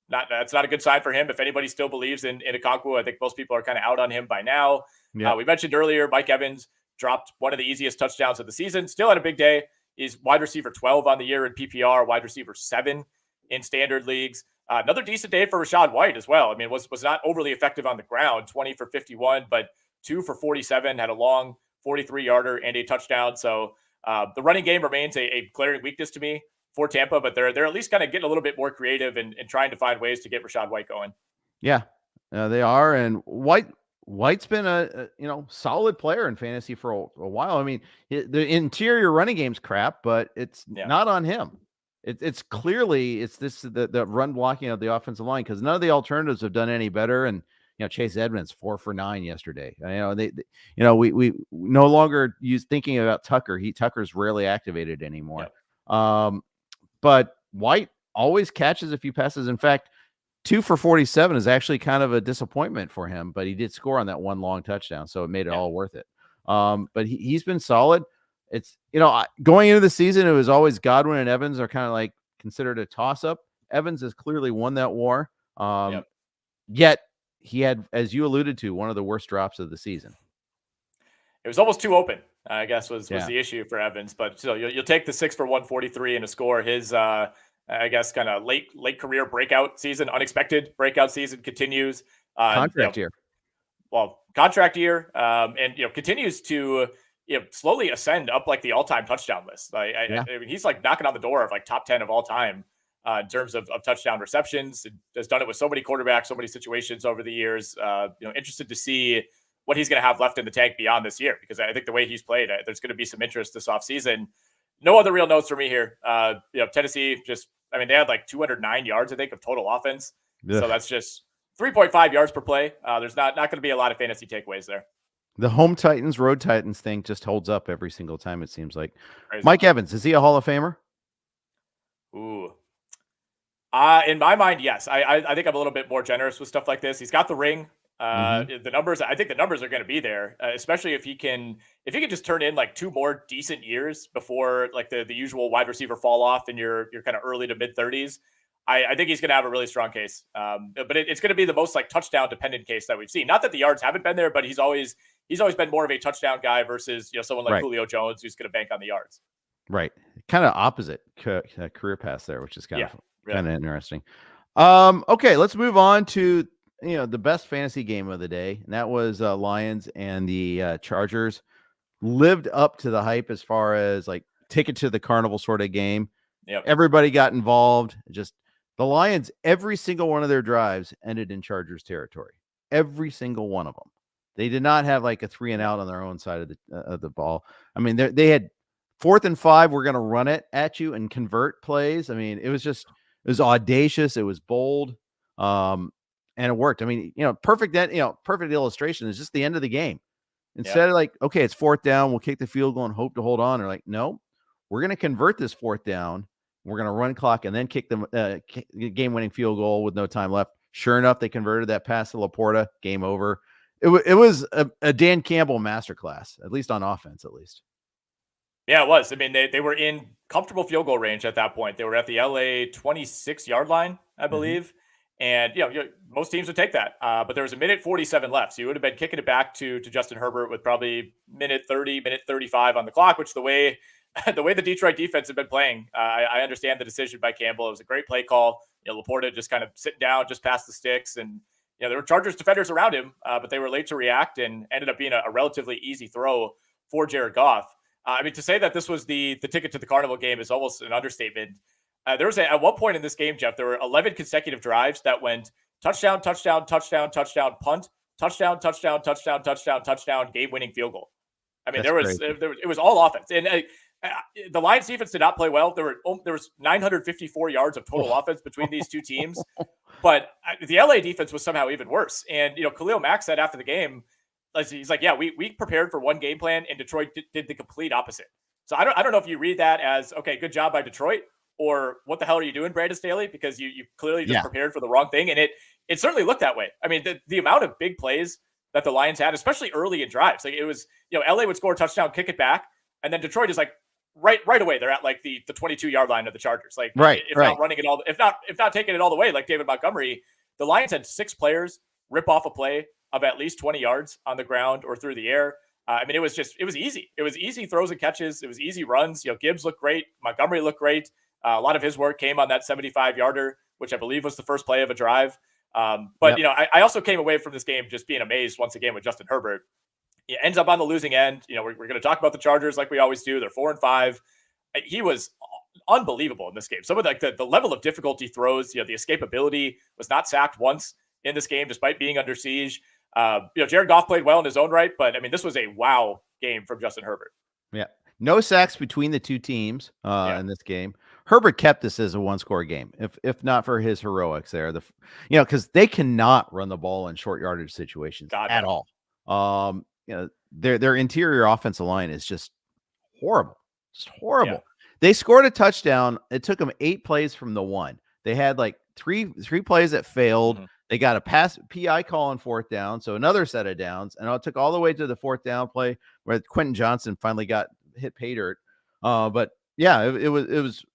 That's not a good sign for him. If anybody still believes in Okonkwo, I think most people are kind of out on him by now. Yeah. We mentioned earlier, Mike Evans dropped one of the easiest touchdowns of the season. Still had a big day. He's wide receiver 12 on the year in PPR, wide receiver 7 in standard leagues. Another decent day for Rachaad White as well. I mean, was not overly effective on the ground, 20 for 51, but 2 for 47, had a long 43-yarder and a touchdown. So the running game remains a glaring weakness to me for Tampa, but they're at least kind of getting a little bit more creative and trying to find ways to get Rachaad White going. Yeah, they are. And White's been a solid player in fantasy for a while. I mean, the interior running game's crap, but it's not on him. It's clearly the run blocking of the offensive line, because none of the alternatives have done any better. And Chase Edmonds 4 for 9 yesterday. We no longer thinking about Tucker. Tucker's rarely activated anymore. Yep. But White always catches a few passes. In fact, 2 for 47 is actually kind of a disappointment for him, but he did score on that one long touchdown, so it made it all worth it. But he's been solid. It's, going into the season, it was always Godwin and Evans are kind of like considered a toss-up. Evans has clearly won that war. Yet he had, as you alluded to, one of the worst drops of the season. It was almost too open I guess was the issue for Evans. But still, you'll take the 6 for 143 and a score. His I guess kind of late career breakout season, unexpected breakout season continues. Contract year. Well, contract year, and continues to slowly ascend up like the all-time touchdown list. I mean, he's like knocking on the door of like top 10 of all time in terms of touchdown receptions. Has done it with so many quarterbacks, so many situations over the years. Interested to see what he's going to have left in the tank beyond this year, because I think the way he's played, there's going to be some interest this offseason. No other real notes for me here. Tennessee they had like 209 yards, I think, of total offense. Yeah. So that's just 3.5 yards per play. There's not going to be a lot of fantasy takeaways there. The home Titans, road Titans thing just holds up every single time, it seems like. Crazy. Mike Evans, is he a Hall of Famer? Ooh. In my mind, yes. I think I'm a little bit more generous with stuff like this. He's got the ring. The numbers, I think the numbers are going to be there, especially if he can just turn in like 2 more decent years before like the usual wide receiver fall off in your kind of early to mid 30s. I think he's going to have a really strong case. But it's going to be the most like touchdown dependent case that we've seen. Not that the yards haven't been there, but he's always been more of a touchdown guy versus someone like Julio Jones who's going to bank on the yards. Right. Kind of opposite career path there, which is kind of interesting. Okay, let's move on to the best fantasy game of the day, and that was Lions and the Chargers. Lived up to the hype as far as like ticket to the carnival sort of game. Yep. Everybody got involved. Just the Lions, every single one of their drives ended in Chargers territory. Every single one of them. They did not have like a 3 and out on their own side of the ball. I mean, they had 4th and 5. We're going to run it at you and convert plays. I mean, it was audacious. It was bold. And it worked. I mean, perfect illustration is just the end of the game. Instead of like, okay, it's 4th down, we'll kick the field goal and hope to hold on. Or like, no, we're going to convert this 4th down. We're going to run clock and then kick the game-winning field goal with no time left. Sure enough, they converted that pass to Laporta. Game over. It was a Dan Campbell masterclass, at least on offense, at least. Yeah, it was. I mean, they were in comfortable field goal range at that point. They were at the LA 26-yard line, I believe. And, most teams would take that. But there was a minute 47 left. So you would have been kicking it back to Justin Herbert with probably minute 30, minute 35 on the clock, which the way the Detroit defense had been playing, I understand the decision by Campbell. It was a great play call. Laporta just kind of sitting down just past the sticks. And, there were Chargers defenders around him, but they were late to react and ended up being a relatively easy throw for Jared Goff. I mean, to say that this was the ticket to the carnival game is almost an understatement. There was at one point in this game, Jeff, there were 11 consecutive drives that went touchdown, touchdown, touchdown, touchdown, punt, touchdown, touchdown, touchdown, touchdown, touchdown, game-winning field goal. I mean, it was all offense. And the Lions defense did not play well. There was 954 yards of total offense between these two teams, but the LA defense was somehow even worse. And Khalil Mack said after the game, he's like, yeah, we prepared for one game plan, and Detroit did the complete opposite. So I don't know if you read that as, okay, good job by Detroit, or what the hell are you doing, Brandon Staley? Because you clearly just prepared for the wrong thing. And it certainly looked that way. I mean, the amount of big plays that the Lions had, especially early in drives, like it was, LA would score a touchdown, kick it back, and then Detroit is like right away. They're at like the 22-yard line of the Chargers. Like, not running it all, if not taking it all the way, like David Montgomery, the Lions had 6 players rip off a play of at least 20 yards on the ground or through the air. I mean, it was easy. It was easy throws and catches. It was easy runs. Gibbs looked great. Montgomery looked great. A lot of his work came on that 75-yarder, which I believe was the first play of a drive. But I also came away from this game just being amazed once again with Justin Herbert. He ends up on the losing end. We're going to talk about the Chargers like we always do. They're 4-5. He was unbelievable in this game. Some of the level of difficulty throws, the escapability, was not sacked once in this game despite being under siege. Jared Goff played well in his own right, but I mean, this was a wow game from Justin Herbert. Yeah. No sacks between the two teams in this game. Herbert kept this as a 1-score game, if not for his heroics there. Because they cannot run the ball in short yardage situations at all. Their interior offensive line is just horrible. Just horrible. Yeah. They scored a touchdown. It took them 8 plays from the 1. They had like three plays that failed. Mm-hmm. They got a PI call on 4th down, so another set of downs, and it took all the way to the 4th down play where Quentin Johnson finally got hit pay dirt. But yeah, it was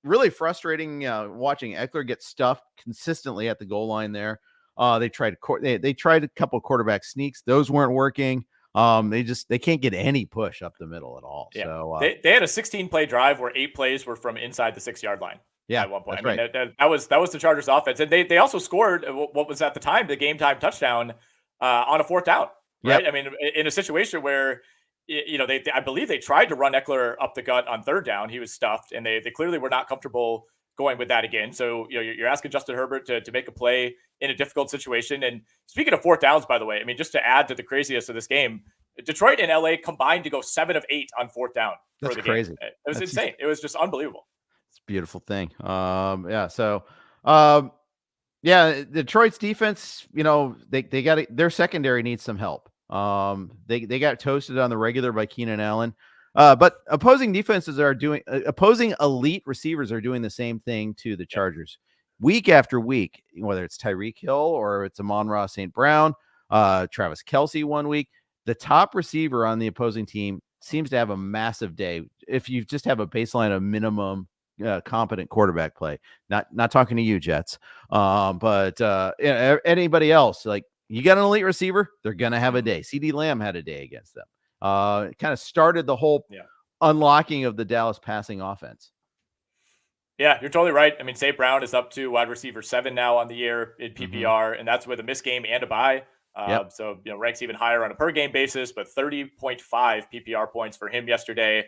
really frustrating watching Eckler get stuffed consistently at the goal line there. They tried a couple of quarterback sneaks; those weren't working. They can't get any push up the middle at all. Yeah. So they had a 16-play drive where 8 plays were from inside the 6-yard line. Yeah, at one point. That's right. that was the Chargers offense. And they also scored what was at the time the game time touchdown on a 4th down. Right. Yep. I mean, in a situation where, I believe they tried to run Eckler up the gut on 3rd down. He was stuffed, and they clearly were not comfortable going with that again. So, you're asking Justin Herbert to make a play in a difficult situation. And speaking of 4th downs, by the way, I mean, just to add to the craziest of this game, Detroit and LA combined to go 7 of 8 on 4th down. That's crazy. It was insane. It was just unbelievable. It's a beautiful thing. Detroit's defense, they got their secondary needs some help. They got toasted on the regular by Keenan Allen. But opposing defenses opposing elite receivers are doing the same thing to the Chargers week after week, whether it's Tyreek Hill or it's Amon-Ra St. Brown, Travis Kelce one week. The top receiver on the opposing team seems to have a massive day. If you just have a baseline of minimum competent quarterback play, not talking to you, Jets, but anybody else, like you got an elite receiver, they're going to have a day. CeeDee Lamb had a day against them. It kind of started the whole unlocking of the Dallas passing offense. Yeah, you're totally right. I mean, St. Brown is up to wide receiver 7 now on the year in PPR, and that's with a missed game and a bye. So, ranks even higher on a per game basis, but 30.5 PPR points for him yesterday.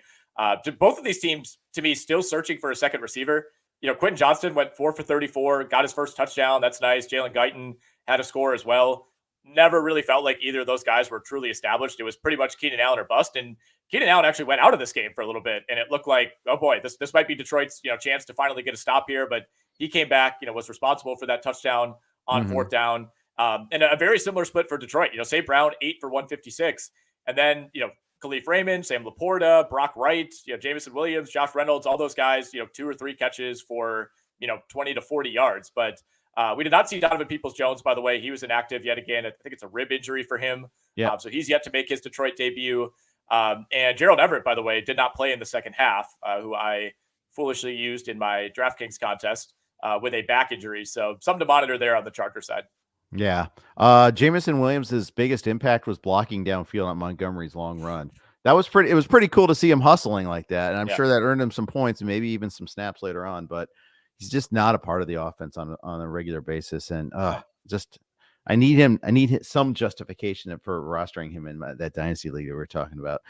Both of these teams, to me, still searching for a second receiver. Quentin Johnston went 4 for 34, got his first touchdown. That's nice. Jalen Guyton had a score as well. Never really felt like either of those guys were truly established. It was pretty much Keenan Allen or bust. And Keenan Allen actually went out of this game for a little bit, and it looked like, oh boy, this might be Detroit's chance to finally get a stop here. But he came back, was responsible for that touchdown on 4th down. And a very similar split for Detroit. St. Brown 8 for 156, and then Khalif Raymond, Sam Laporta, Brock Wright, Jameson Williams, Josh Reynolds, all those guys, 2 or 3 catches for 20 to 40 yards. But we did not see Donovan Peoples-Jones, by the way. He was inactive yet again. I think it's a rib injury for him. So he's yet to make his Detroit debut. And Gerald Everett, by the way, did not play in the second half, who I foolishly used in my DraftKings contest with a back injury. So something to monitor there on the Charger side. Yeah. Jameson Williams' biggest impact was blocking downfield on Montgomery's long run. It was pretty cool to see him hustling like that. And I'm sure that earned him some points and maybe even some snaps later on, but he's just not a part of the offense on a regular basis. And I need some justification for rostering him in that dynasty league that we're talking about.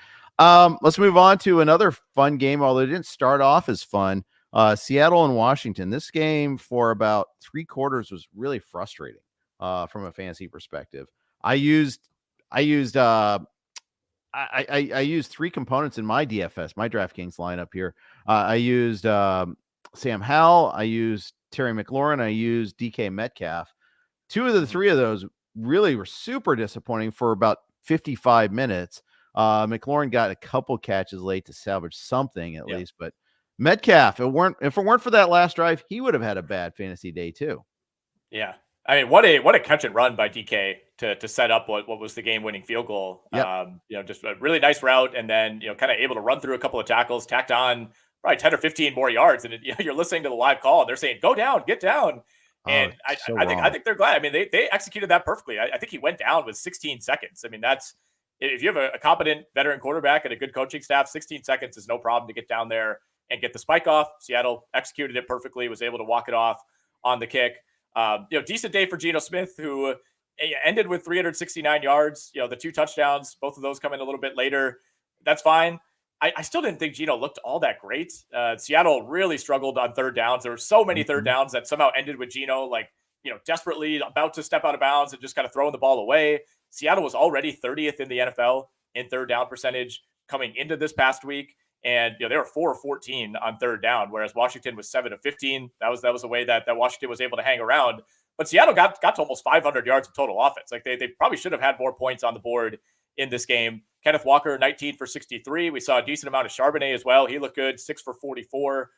Let's move on to another fun game, although it didn't start off as fun. Seattle and Washington. This game for about 3 quarters was really frustrating. From a fantasy perspective, I used 3 components in my DFS, my DraftKings lineup here. I used Sam Howell, I used Terry McLaurin, I used DK Metcalf. 2 of the 3 of those really were super disappointing for about 55 minutes. McLaurin got a couple catches late to salvage something at least, but Metcalf, if it weren't for that last drive, he would have had a bad fantasy day too. Yeah. I mean, what a catch and run by DK to set up what was the game-winning field goal. Just a really nice route, and then kind of able to run through a couple of tackles, tacked on probably 10 or 15 more yards, and you're listening to the live call, and they're saying, "Go down, get down." And I think they're glad. I mean, they executed that perfectly. I think he went down with 16 seconds. I mean, that's if you have a competent veteran quarterback and a good coaching staff, 16 seconds is no problem to get down there and get the spike off. Seattle executed it perfectly, was able to walk it off on the kick. Decent day for Geno Smith, who ended with 369 yards. The 2 touchdowns, both of those come in a little bit later. That's fine. I still didn't think Geno looked all that great. Seattle really struggled on 3rd downs. There were so many 3rd downs that somehow ended with Geno, desperately about to step out of bounds and just kind of throwing the ball away. Seattle was already 30th in the NFL in 3rd down percentage coming into this past week. And they were 4 of 14 on 3rd down, whereas Washington was 7 of 15. That was a way that Washington was able to hang around. But Seattle got to almost 500 yards of total offense. Like they probably should have had more points on the board in this game. Kenneth Walker, 19 for 63. We saw a decent amount of Charbonnet as well. He looked good, 6 for 44.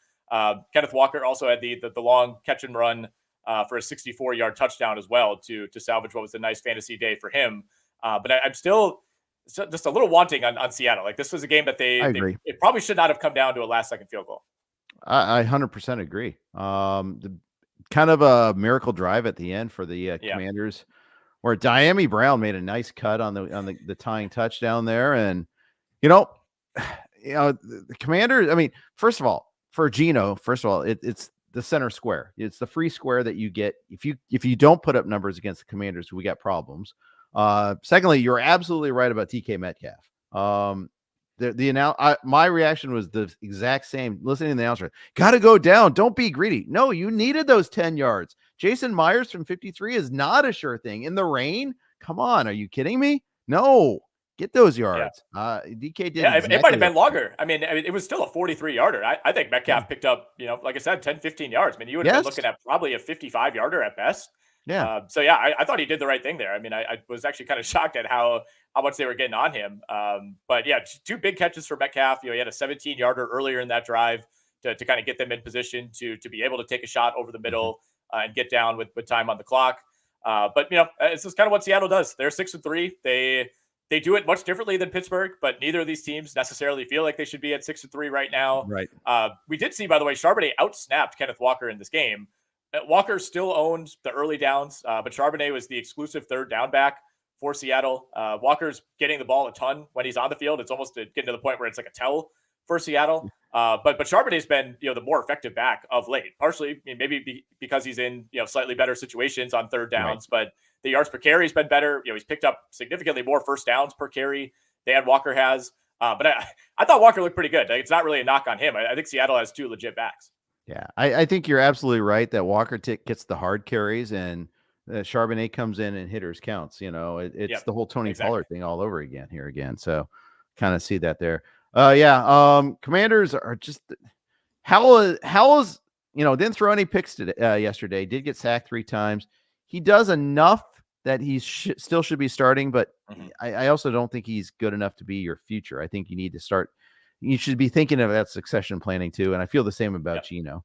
Kenneth Walker also had the long catch and run for a 64-yard touchdown as well to salvage what was a nice fantasy day for him. But I'm still just a little wanting on Seattle. Like this was a game that it probably should not have come down to a last-second field goal. I 100% agree. The kind of a miracle drive at the end for the Commanders. where Diami Brown made a nice cut on the tying touchdown there. And, the Commanders, I mean, first of all, for Geno, it's the center square. It's the free square that you get if you don't put up numbers against the Commanders, we got problems. Secondly, you're absolutely right about DK Metcalf. My reaction was the exact same. Listening to the announcer, got to go down. Don't be greedy. No, you needed those 10 yards. Jason Myers from 53 is not a sure thing in the rain. Come on, are you kidding me? No, get those yards. DK did. Yeah, exactly. It might have been longer. I mean, it was still a 43 yarder. I think Metcalf picked up, like I said, 10, 15 yards. I mean, you would have been looking at probably a 55 yarder at best. Yeah. I thought he did the right thing there. I mean, I was actually kind of shocked at how much they were getting on him. But yeah, 2 big catches for Metcalf. He had a 17 yarder earlier in that drive to kind of get them in position to be able to take a shot over the middle and get down with time on the clock. But it's just kind of what Seattle does. They're 6-3. They do it much differently than Pittsburgh, but neither of these teams necessarily feel like they should be at 6-3 right now. Right. We did see, by the way, Charbonnet outsnapped Kenneth Walker in this game. Walker still owned the early downs, but Charbonnet was the exclusive third down back for Seattle. Walker's getting the ball a ton when he's on the field. It's almost getting to the point where it's like a tell for Seattle. But Charbonnet's been the more effective back of late. Partially, maybe because he's in slightly better situations on third downs, but the yards per carry has been better. He's picked up significantly more first downs per carry than Walker has. But I thought Walker looked pretty good. Like, it's not really a knock on him. I think Seattle has 2 legit backs. Yeah, I think you're absolutely right that Walker gets the hard carries and Charbonnet comes in and hitters counts. It's the whole Tony Pollard thing all over again here again. So kind of see that there. Commanders are just Howell's didn't throw any picks today, yesterday. Did get sacked 3 times. He does enough that he still should be starting, but I also don't think he's good enough to be your future. I think you need to start. You should be thinking of that succession planning too. And I feel the same about Geno.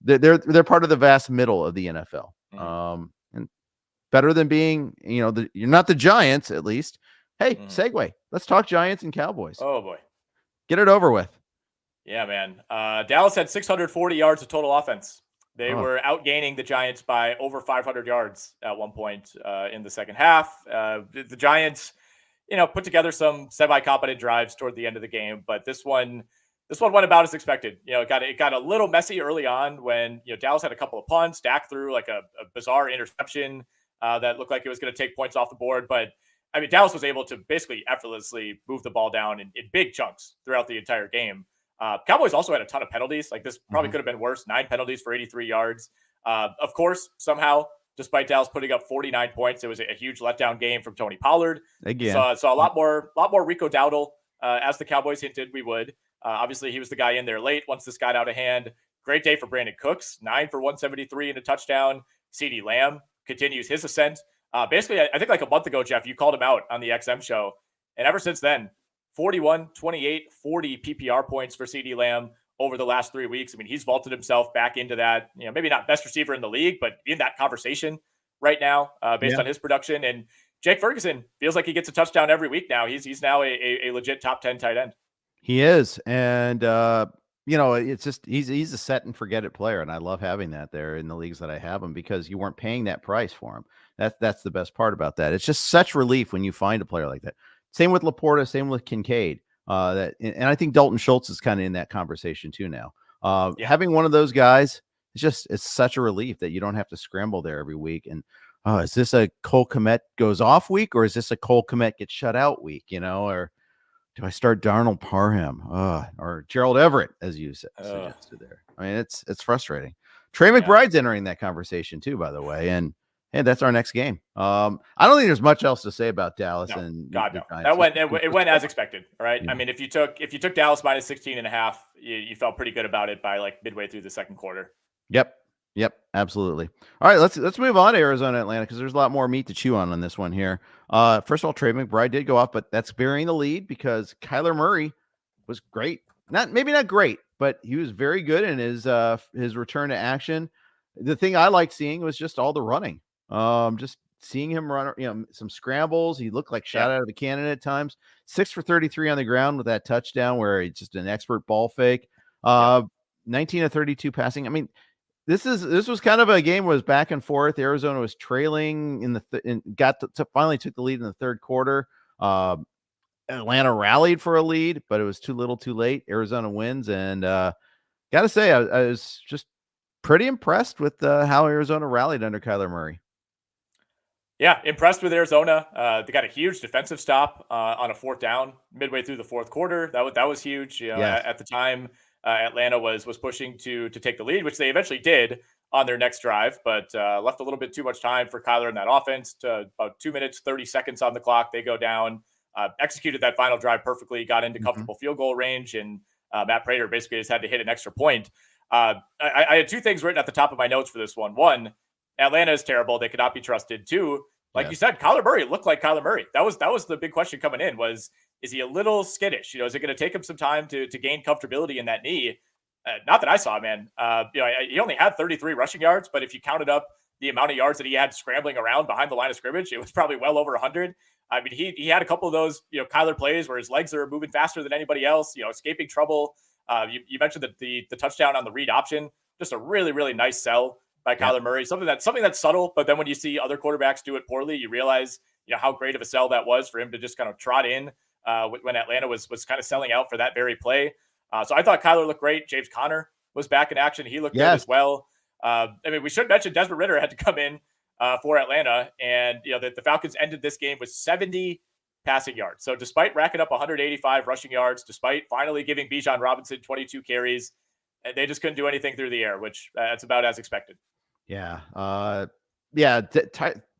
They're part of the vast middle of the NFL. And better than being, you're not the Giants, at least. Hey, segue. Let's talk Giants and Cowboys. Oh boy. Get it over with. Yeah, man. Dallas had 640 yards of total offense. They were outgaining the Giants by over 500 yards at one point in the second half. The Giants, put together some semi-competent drives toward the end of the game, but this one went about as expected. It got a little messy early on when Dallas had a couple of punts. Dak threw like a bizarre interception that looked like it was going to take points off the board, but I mean, Dallas was able to basically effortlessly move the ball down in big chunks throughout the entire game. Cowboys also had a ton of penalties. Like, this probably could have been worse. 9 penalties for 83 yards. Of course, somehow, despite Dallas putting up 49 points, it was a huge letdown game from Tony Pollard. Again, so a lot more Rico Dowdle, as the Cowboys hinted we would. Obviously, he was the guy in there late once this got out of hand. Great day for Brandon Cooks, 9 for 173 and a touchdown. CeeDee Lamb continues his ascent. Basically, I think like a month ago, Jeff, you called him out on the XM show. And ever since then, 41, 28, 40 PPR points for CeeDee Lamb over the last 3 weeks. I mean, he's vaulted himself back into that, maybe not best receiver in the league, but in that conversation right now based on his production. And Jake Ferguson feels like he gets a touchdown every week now. He's now a legit top 10 tight end. He is. And, it's just he's a set and forget it player. And I love having that there in the leagues that I have him because you weren't paying that price for him. That's the best part about that. It's just such relief when you find a player like that. Same with Laporta, same with Kincaid. And I think Dalton Schultz is kind of in that conversation too now. Having one of those guys, it's such a relief that you don't have to scramble there every week. And is this a Cole Kmet goes off week, or is this a Cole Kmet gets shut out week? Or do I start Darnold Parham or Gerald Everett, as you suggested there? I mean, it's frustrating. Trey McBride's entering that conversation too, by the way, and that's our next game. I don't think there's much else to say about Dallas. No, it went as expected. All right. Yeah. I mean, if you took Dallas minus 16.5, you felt pretty good about it by like midway through the second quarter. Yep, absolutely. All right, let's move on to Arizona, Atlanta, because there's a lot more meat to chew on this one here. First of all, Trey McBride did go off, but that's burying the lead because Kyler Murray was great. Maybe not great, but he was very good in his return to action. The thing I liked seeing was just all the running. Just seeing him run, some scrambles. He looked like shot out of the cannon at times. 6 for 33 on the ground with that touchdown where he's just an expert ball fake. 19 of 32 passing. I mean, This was kind of a game where it was back and forth. Arizona was trailing in the finally took the lead in the third quarter. Atlanta rallied for a lead, but it was too little, too late. Arizona wins, and got to say, I was just pretty impressed with how Arizona rallied under Kyler Murray. Yeah, impressed with Arizona. They got a huge defensive stop on a 4th down midway through the fourth quarter. That was huge. Yes. At the time, Atlanta was pushing to take the lead, which they eventually did on their next drive, but left a little bit too much time for Kyler in that offense. To about 2 minutes, 30 seconds on the clock, they go down. Executed that final drive perfectly, got into comfortable field goal range, and Matt Prater basically just had to hit an extra point. I had 2 things written at the top of my notes for this one. One, Atlanta is terrible. They cannot be trusted. 2, like you said, Kyler Murray looked like Kyler Murray. That was the big question coming in was, is he a little skittish? Is it going to take him some time to gain comfortability in that knee? Not that I saw, man. He only had 33 rushing yards, but if you counted up the amount of yards that he had scrambling around behind the line of scrimmage, it was probably well over 100. I mean, he had a couple of those, Kyler plays where his legs are moving faster than anybody else, escaping trouble. You mentioned the touchdown on the read option, just a really, really nice sell by Kyler Murray. Something that's subtle, but then when you see other quarterbacks do it poorly, you realize, how great of a sell that was for him to just kind of trot in when Atlanta was kind of selling out for that very play. So I thought Kyler looked great. James Conner was back in action. He looked good as well. We should mention Desmond Ridder had to come in for Atlanta, and the Falcons ended this game with 70 passing yards. So despite racking up 185 rushing yards, despite finally giving Bijan Robinson 22 carries, they just couldn't do anything through the air, which that's about as expected. Yeah.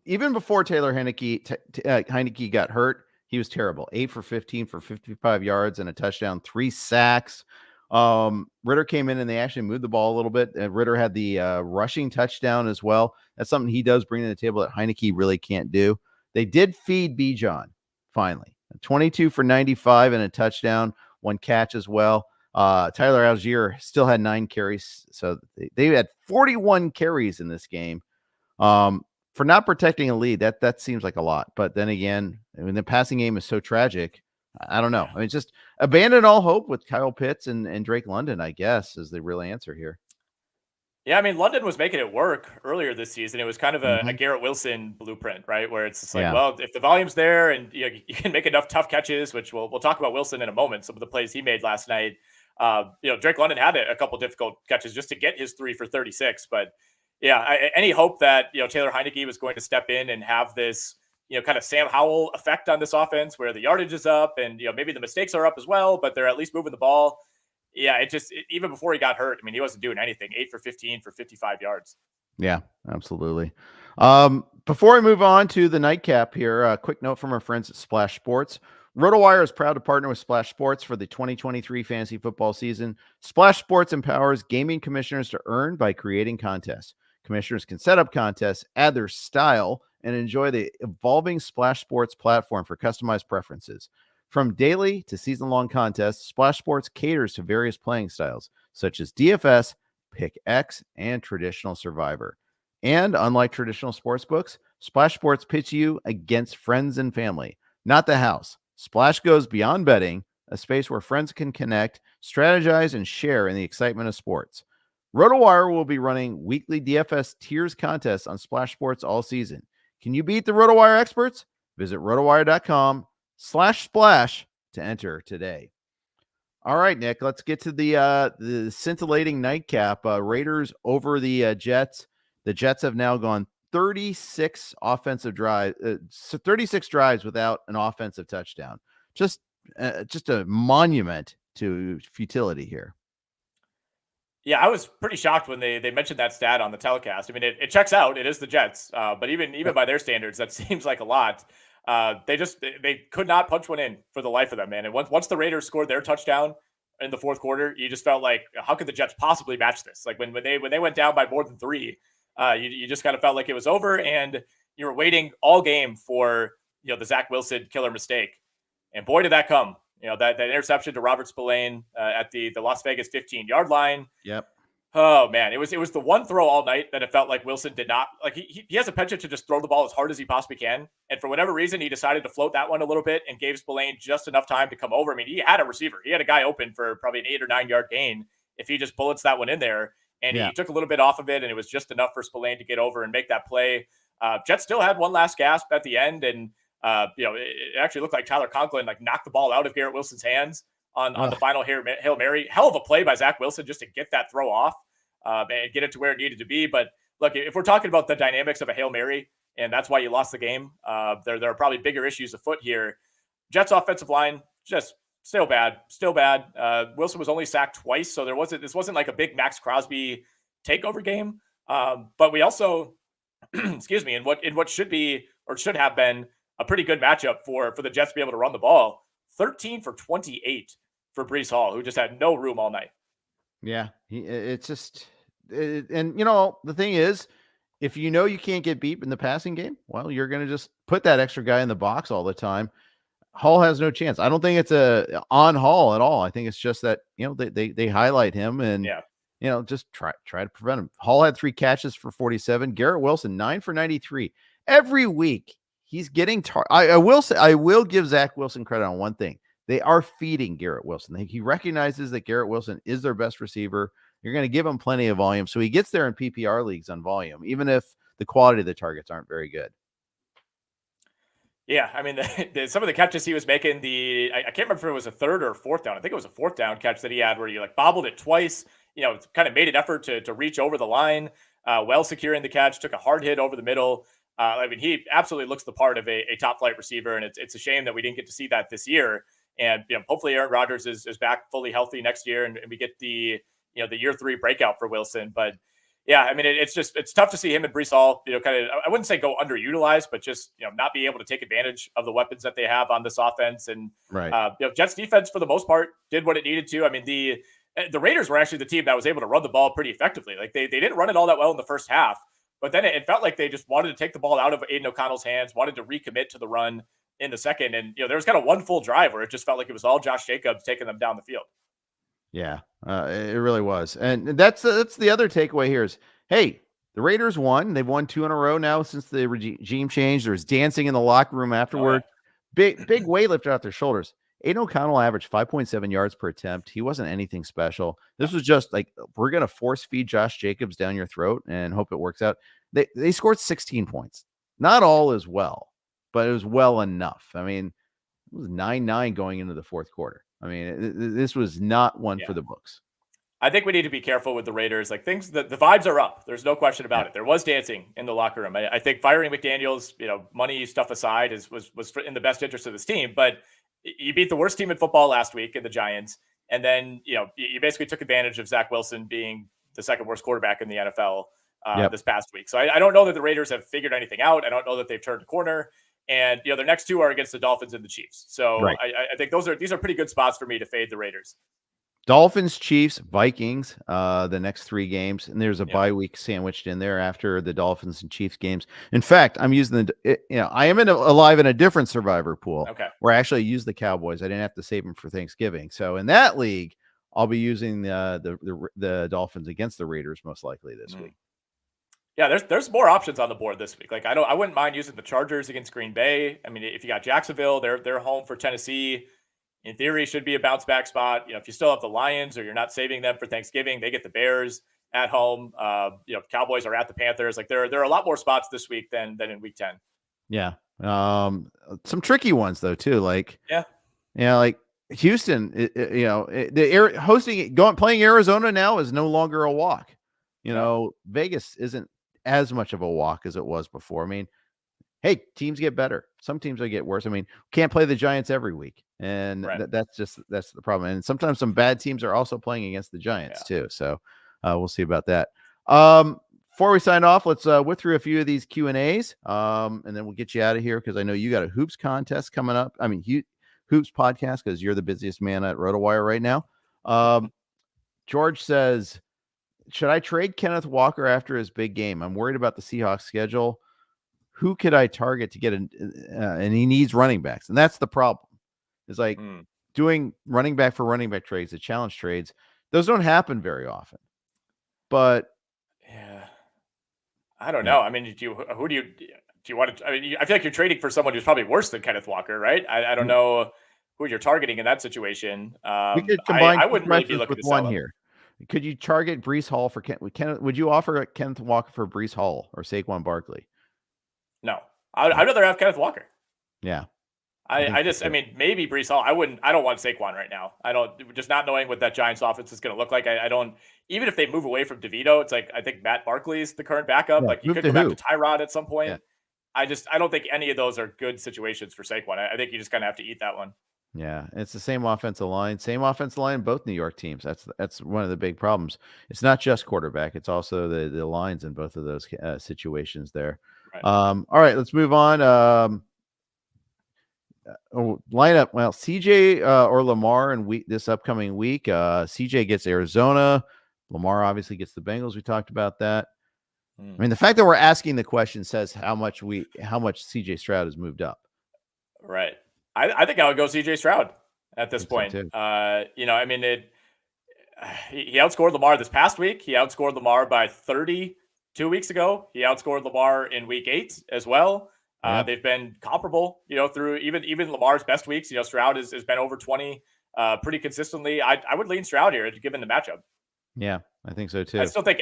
Even before Taylor Heineke got hurt, he was terrible. 8 for 15 for 55 yards and a touchdown, 3 sacks. Ridder came in and they actually moved the ball a little bit. And Ridder had the rushing touchdown as well. That's something he does bring to the table that Heineke really can't do. They did feed Bijan finally. 22 for 95 and a touchdown, 1 catch as well. Tyler Algier still had 9 carries. So they had 41 carries in this game. For not protecting a lead, that seems like a lot. But then again, when the passing game is so tragic, I don't know. Just abandon all hope with Kyle Pitts and Drake London, I guess, is the real answer here. Yeah, London was making it work earlier this season. It was kind of a Garrett Wilson blueprint, right? Where it's just like, well, if the volume's there and you can make enough tough catches, which we'll talk about Wilson in a moment, some of the plays he made last night. Drake London had a couple difficult catches just to get his 3 for 36. But any hope that Taylor Heineke was going to step in and have this kind of Sam Howell effect on this offense, where the yardage is up and maybe the mistakes are up as well, but they're at least moving the ball. Yeah, even before he got hurt, he wasn't doing anything. 8 for 15 for 55 yards. Yeah, absolutely. Before we move on to the nightcap here, a quick note from our friends at Splash Sports. RotoWire is proud to partner with Splash Sports for the 2023 fantasy football season. Splash Sports empowers gaming commissioners to earn by creating contests. Commissioners can set up contests, add their style, and enjoy the evolving Splash Sports platform for customized preferences. From daily to season-long contests, Splash Sports caters to various playing styles, such as DFS, Pick X, and traditional Survivor. And unlike traditional sports books, Splash Sports pitch you against friends and family, not the house. Splash goes beyond betting, a space where friends can connect, strategize, and share in the excitement of sports. RotoWire will be running weekly DFS tiers contests on Splash Sports all season. Can you beat the RotoWire experts? Visit rotowire.com/splash to enter today. All right, Nick, let's get to the scintillating nightcap. Raiders over the Jets. The Jets have now gone 36 drives without an offensive touchdown. Just a monument to futility here. Yeah, I was pretty shocked when they mentioned that stat on the telecast. It checks out. It is the Jets, but even by their standards, that seems like a lot. They could not punch one in for the life of them, man. And once the Raiders scored their touchdown in the fourth quarter, you just felt like, how could the Jets possibly match this? Like when they went down by more than 3, you just kind of felt like it was over, and you were waiting all game for the Zach Wilson killer mistake, and boy did that come. That interception to Robert Spillane at the Las Vegas 15-yard line. Yep. Oh man, it was the one throw all night that it felt like Wilson did not like. He has a penchant to just throw the ball as hard as he possibly can, and for whatever reason, he decided to float that one a little bit and gave Spillane just enough time to come over. He had a receiver. He had a guy open for probably an 8 or 9 yard gain if he just bullets that one in there. and he took a little bit off of it, and it was just enough for Spillane to get over and make that play. Jets still had one last gasp at the end, and it actually looked like Tyler Conklin knocked the ball out of Garrett Wilson's hands on the final Hail Mary. Hell of a play by Zach Wilson just to get that throw off and get it to where it needed to be. But look, if we're talking about the dynamics of a Hail Mary, and that's why you lost the game, there are probably bigger issues afoot here. Jets offensive line, just still bad. Wilson was only sacked twice, so this wasn't like a big Max Crosby takeover game. But we also, excuse me, in what should be or should have been a pretty good matchup for the Jets to be able to run the ball. 13 for 28 for Breece Hall, who just had no room all night. Yeah, and the thing is, if you can't get beat in the passing game, well, you're going to just put that extra guy in the box all the time. Hall has no chance. I don't think it's on Hall at all. I think it's just that, they highlight him and, just try to prevent him. Hall had 3 catches for 47. Garrett Wilson, 9 for 93. Every week he's getting I will give Zach Wilson credit on one thing. They are feeding Garrett Wilson. He recognizes that Garrett Wilson is their best receiver. You're going to give him plenty of volume. So he gets there in PPR leagues on volume, even if the quality of the targets aren't very good. Yeah, I mean, some of the catches he was making, I can't remember if it was a 3rd or 4th down. I think it was a 4th down catch that he had where he bobbled it twice, kind of made an effort to reach over the line, well securing the catch, took a hard hit over the middle. I mean, he absolutely looks the part of a top flight receiver, and it's a shame that we didn't get to see that this year. And hopefully Aaron Rodgers is back fully healthy next year, and we get the year 3 breakout for Wilson. But yeah, I mean, it's tough to see him and Breece Hall, kind of, I wouldn't say go underutilized, but just, not be able to take advantage of the weapons that they have on this offense. And, Jets defense for the most part did what it needed to. I mean, the Raiders were actually the team that was able to run the ball pretty effectively. They didn't run it all that well in the first half, but then it felt like they just wanted to take the ball out of Aiden O'Connell's hands, wanted to recommit to the run in the second. And, there was kind of one full drive where it just felt like it was all Josh Jacobs taking them down the field. Yeah, it really was. And that's the other takeaway here is, hey, the Raiders won. They've won 2 in a row now since the regime change. There's dancing in the locker room afterward. Big weight lifted off their shoulders. Aiden O'Connell averaged 5.7 yards per attempt. He wasn't anything special. This was just we're going to force feed Josh Jacobs down your throat and hope it works out. They scored 16 points. Not all as well, but it was well enough. I mean, it was 9-9 going into the 4th quarter. I mean, this was not one for the books. I think we need to be careful with the Raiders. The vibes are up. There's no question about it. There was dancing in the locker room. I think firing McDaniels, money stuff aside, was in the best interest of this team. But you beat the worst team in football last week in the Giants, and then you basically took advantage of Zach Wilson being the 2nd worst quarterback in the NFL this past week. So I don't know that the Raiders have figured anything out. I don't know that they've turned a corner. And their next 2 are against the Dolphins and the Chiefs. So I think these are pretty good spots for me to fade the Raiders. Dolphins, Chiefs, Vikings, the next 3 games, and there's a bye week sandwiched in there after the Dolphins and Chiefs games. In fact, I'm using I am alive in a different survivor pool where I actually use the Cowboys. I didn't have to save them for Thanksgiving. So in that league, I'll be using the Dolphins against the Raiders most likely this week. Yeah, there's more options on the board this week. I wouldn't mind using the Chargers against Green Bay. I mean, if you got Jacksonville, they're home for Tennessee. In theory, should be a bounce back spot. If you still have the Lions or you're not saving them for Thanksgiving, they get the Bears at home. Cowboys are at the Panthers. There are a lot more spots this week than in week 10. Yeah. Some tricky ones though too. Houston, playing Arizona now is no longer a walk. Vegas isn't as much of a walk as it was before. I mean, hey, teams get better. Some teams will get worse. I mean, can't play the Giants every week. And that's the problem. And sometimes some bad teams are also playing against the Giants too. So we'll see about that. Before we sign off, let's whip through a few of these Q&As, and then we'll get you out of here because I know you got a hoops contest coming up. I mean, hoops podcast because you're the busiest man at RotoWire right now. George says, should I trade Kenneth Walker after his big game? I'm worried about the Seahawks schedule. Who could I target to get and he needs running backs. And that's the problem. It's doing running back for running back trades, the challenge trades. Those don't happen very often. But I don't know. I mean, do you want to? I mean, I feel like you're trading for someone who's probably worse than Kenneth Walker, right? I don't know who you're targeting in that situation. We could combine I wouldn't really be looking with to sell one him. here. Could you target Breece Hall for would you offer Kenneth Walker for Breece Hall or Saquon Barkley? No, I'd rather have Kenneth Walker. Yeah. I mean, maybe Breece Hall. I don't want Saquon right now. Just not knowing what that Giants offense is going to look like. I don't, even if they move away from DeVito, it's like, I think Matt Barkley is the current backup. Yeah, like you could go back to Tyrod at some point. Yeah. I don't think any of those are good situations for Saquon. I think you just kind of have to eat that one. Yeah. It's the same offensive line, both New York teams. That's one of the big problems. It's not just quarterback. It's also the lines in both of those situations there. Right. All right, let's move on. Lineup. Well, CJ or Lamar in this upcoming week. CJ gets Arizona. Lamar obviously gets the Bengals. We talked about that. I mean, the fact that we're asking the question says how much CJ Stroud has moved up. Right. I think I would go CJ Stroud at this point. So I mean, he outscored Lamar this past week. He outscored Lamar by 30 2 weeks ago. He outscored Lamar in week 8 as well. They've been comparable, through even Lamar's best weeks. Stroud has been over 20 pretty consistently. I would lean Stroud here given the matchup. Yeah, I think so too. I still think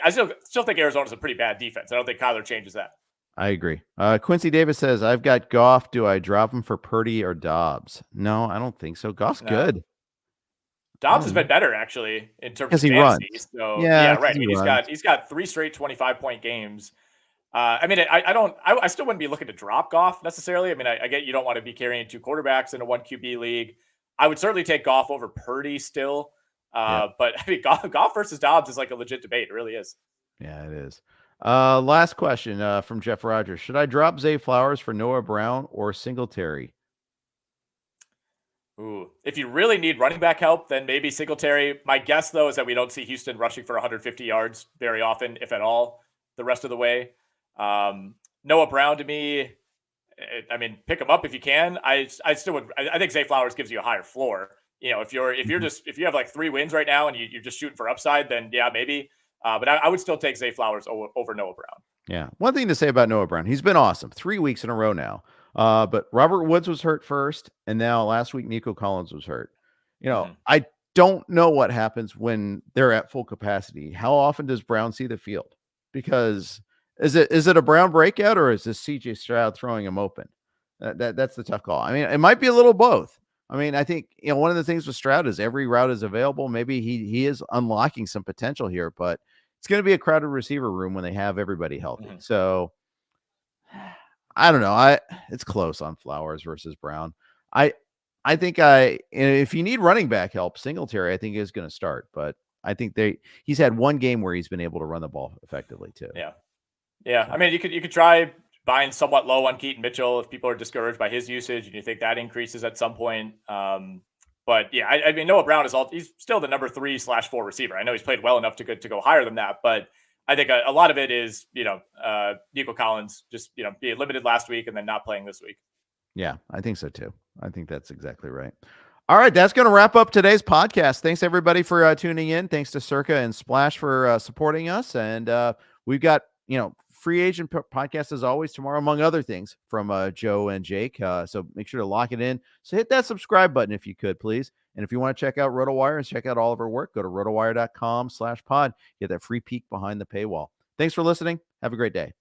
Arizona's a pretty bad defense. I don't think Kyler changes that. I agree. Quincy Davis says, I've got Goff. Do I drop him for Purdy or Dobbs? No, I don't think so. Goff's good. Dobbs has been better actually in terms of fantasy. Runs. So yeah, right. I mean, he's got 3 straight 25-point games. I mean, I still wouldn't be looking to drop Goff necessarily. I mean, I get you don't want to be carrying 2 quarterbacks in a 1 QB league. I would certainly take Goff over Purdy still. But I mean, Goff versus Dobbs is like a legit debate. It really is. Yeah, it is. Last question from Jeff Rogers. Should I drop Zay Flowers for Noah Brown or Singletary? Ooh, if you really need running back help, then maybe Singletary. My guess, though, is that we don't see Houston rushing for 150 yards very often, if at all, the rest of the way. Noah Brown, to me, I mean, pick him up if you can. I still would. I think Zay Flowers gives you a higher floor. If you have like 3 wins right now and you're just shooting for upside, then yeah, maybe. But I would still take Zay Flowers over Noah Brown. Yeah. One thing to say about Noah Brown, he's been awesome 3 weeks in a row now. But Robert Woods was hurt first, and now last week Nico Collins was hurt. I don't know what happens when they're at full capacity. How often does Brown see the field? Because is it a Brown breakout or is this CJ Stroud throwing him open? That's the tough call. I mean, it might be a little both. I mean, I think one of the things with Stroud is every route is available. Maybe he is unlocking some potential here, but it's going to be a crowded receiver room when they have everybody healthy. Mm-hmm. So I don't know. It's close on Flowers versus Brown. I think if you need running back help, Singletary I think is going to start, but I think he's had 1 game where he's been able to run the ball effectively too. Yeah. Yeah. I mean, you could try buying somewhat low on Keaton Mitchell if people are discouraged by his usage and you think that increases at some point. But yeah, I mean, Noah Brown he's still the number 3/4 receiver. I know he's played well enough to go higher than that, but I think a lot of it is, Nico Collins just, being limited last week and then not playing this week. Yeah, I think so too. I think that's exactly right. All right, that's going to wrap up today's podcast. Thanks everybody for tuning in. Thanks to Circa and Splash for supporting us. And we've got, free agent podcast as always tomorrow, among other things, from Joe and Jake. So make sure to lock it in. So hit that subscribe button if you could, please. And if you want to check out RotoWire and check out all of our work, go to rotowire.com/pod. Get that free peek behind the paywall. Thanks for listening. Have a great day.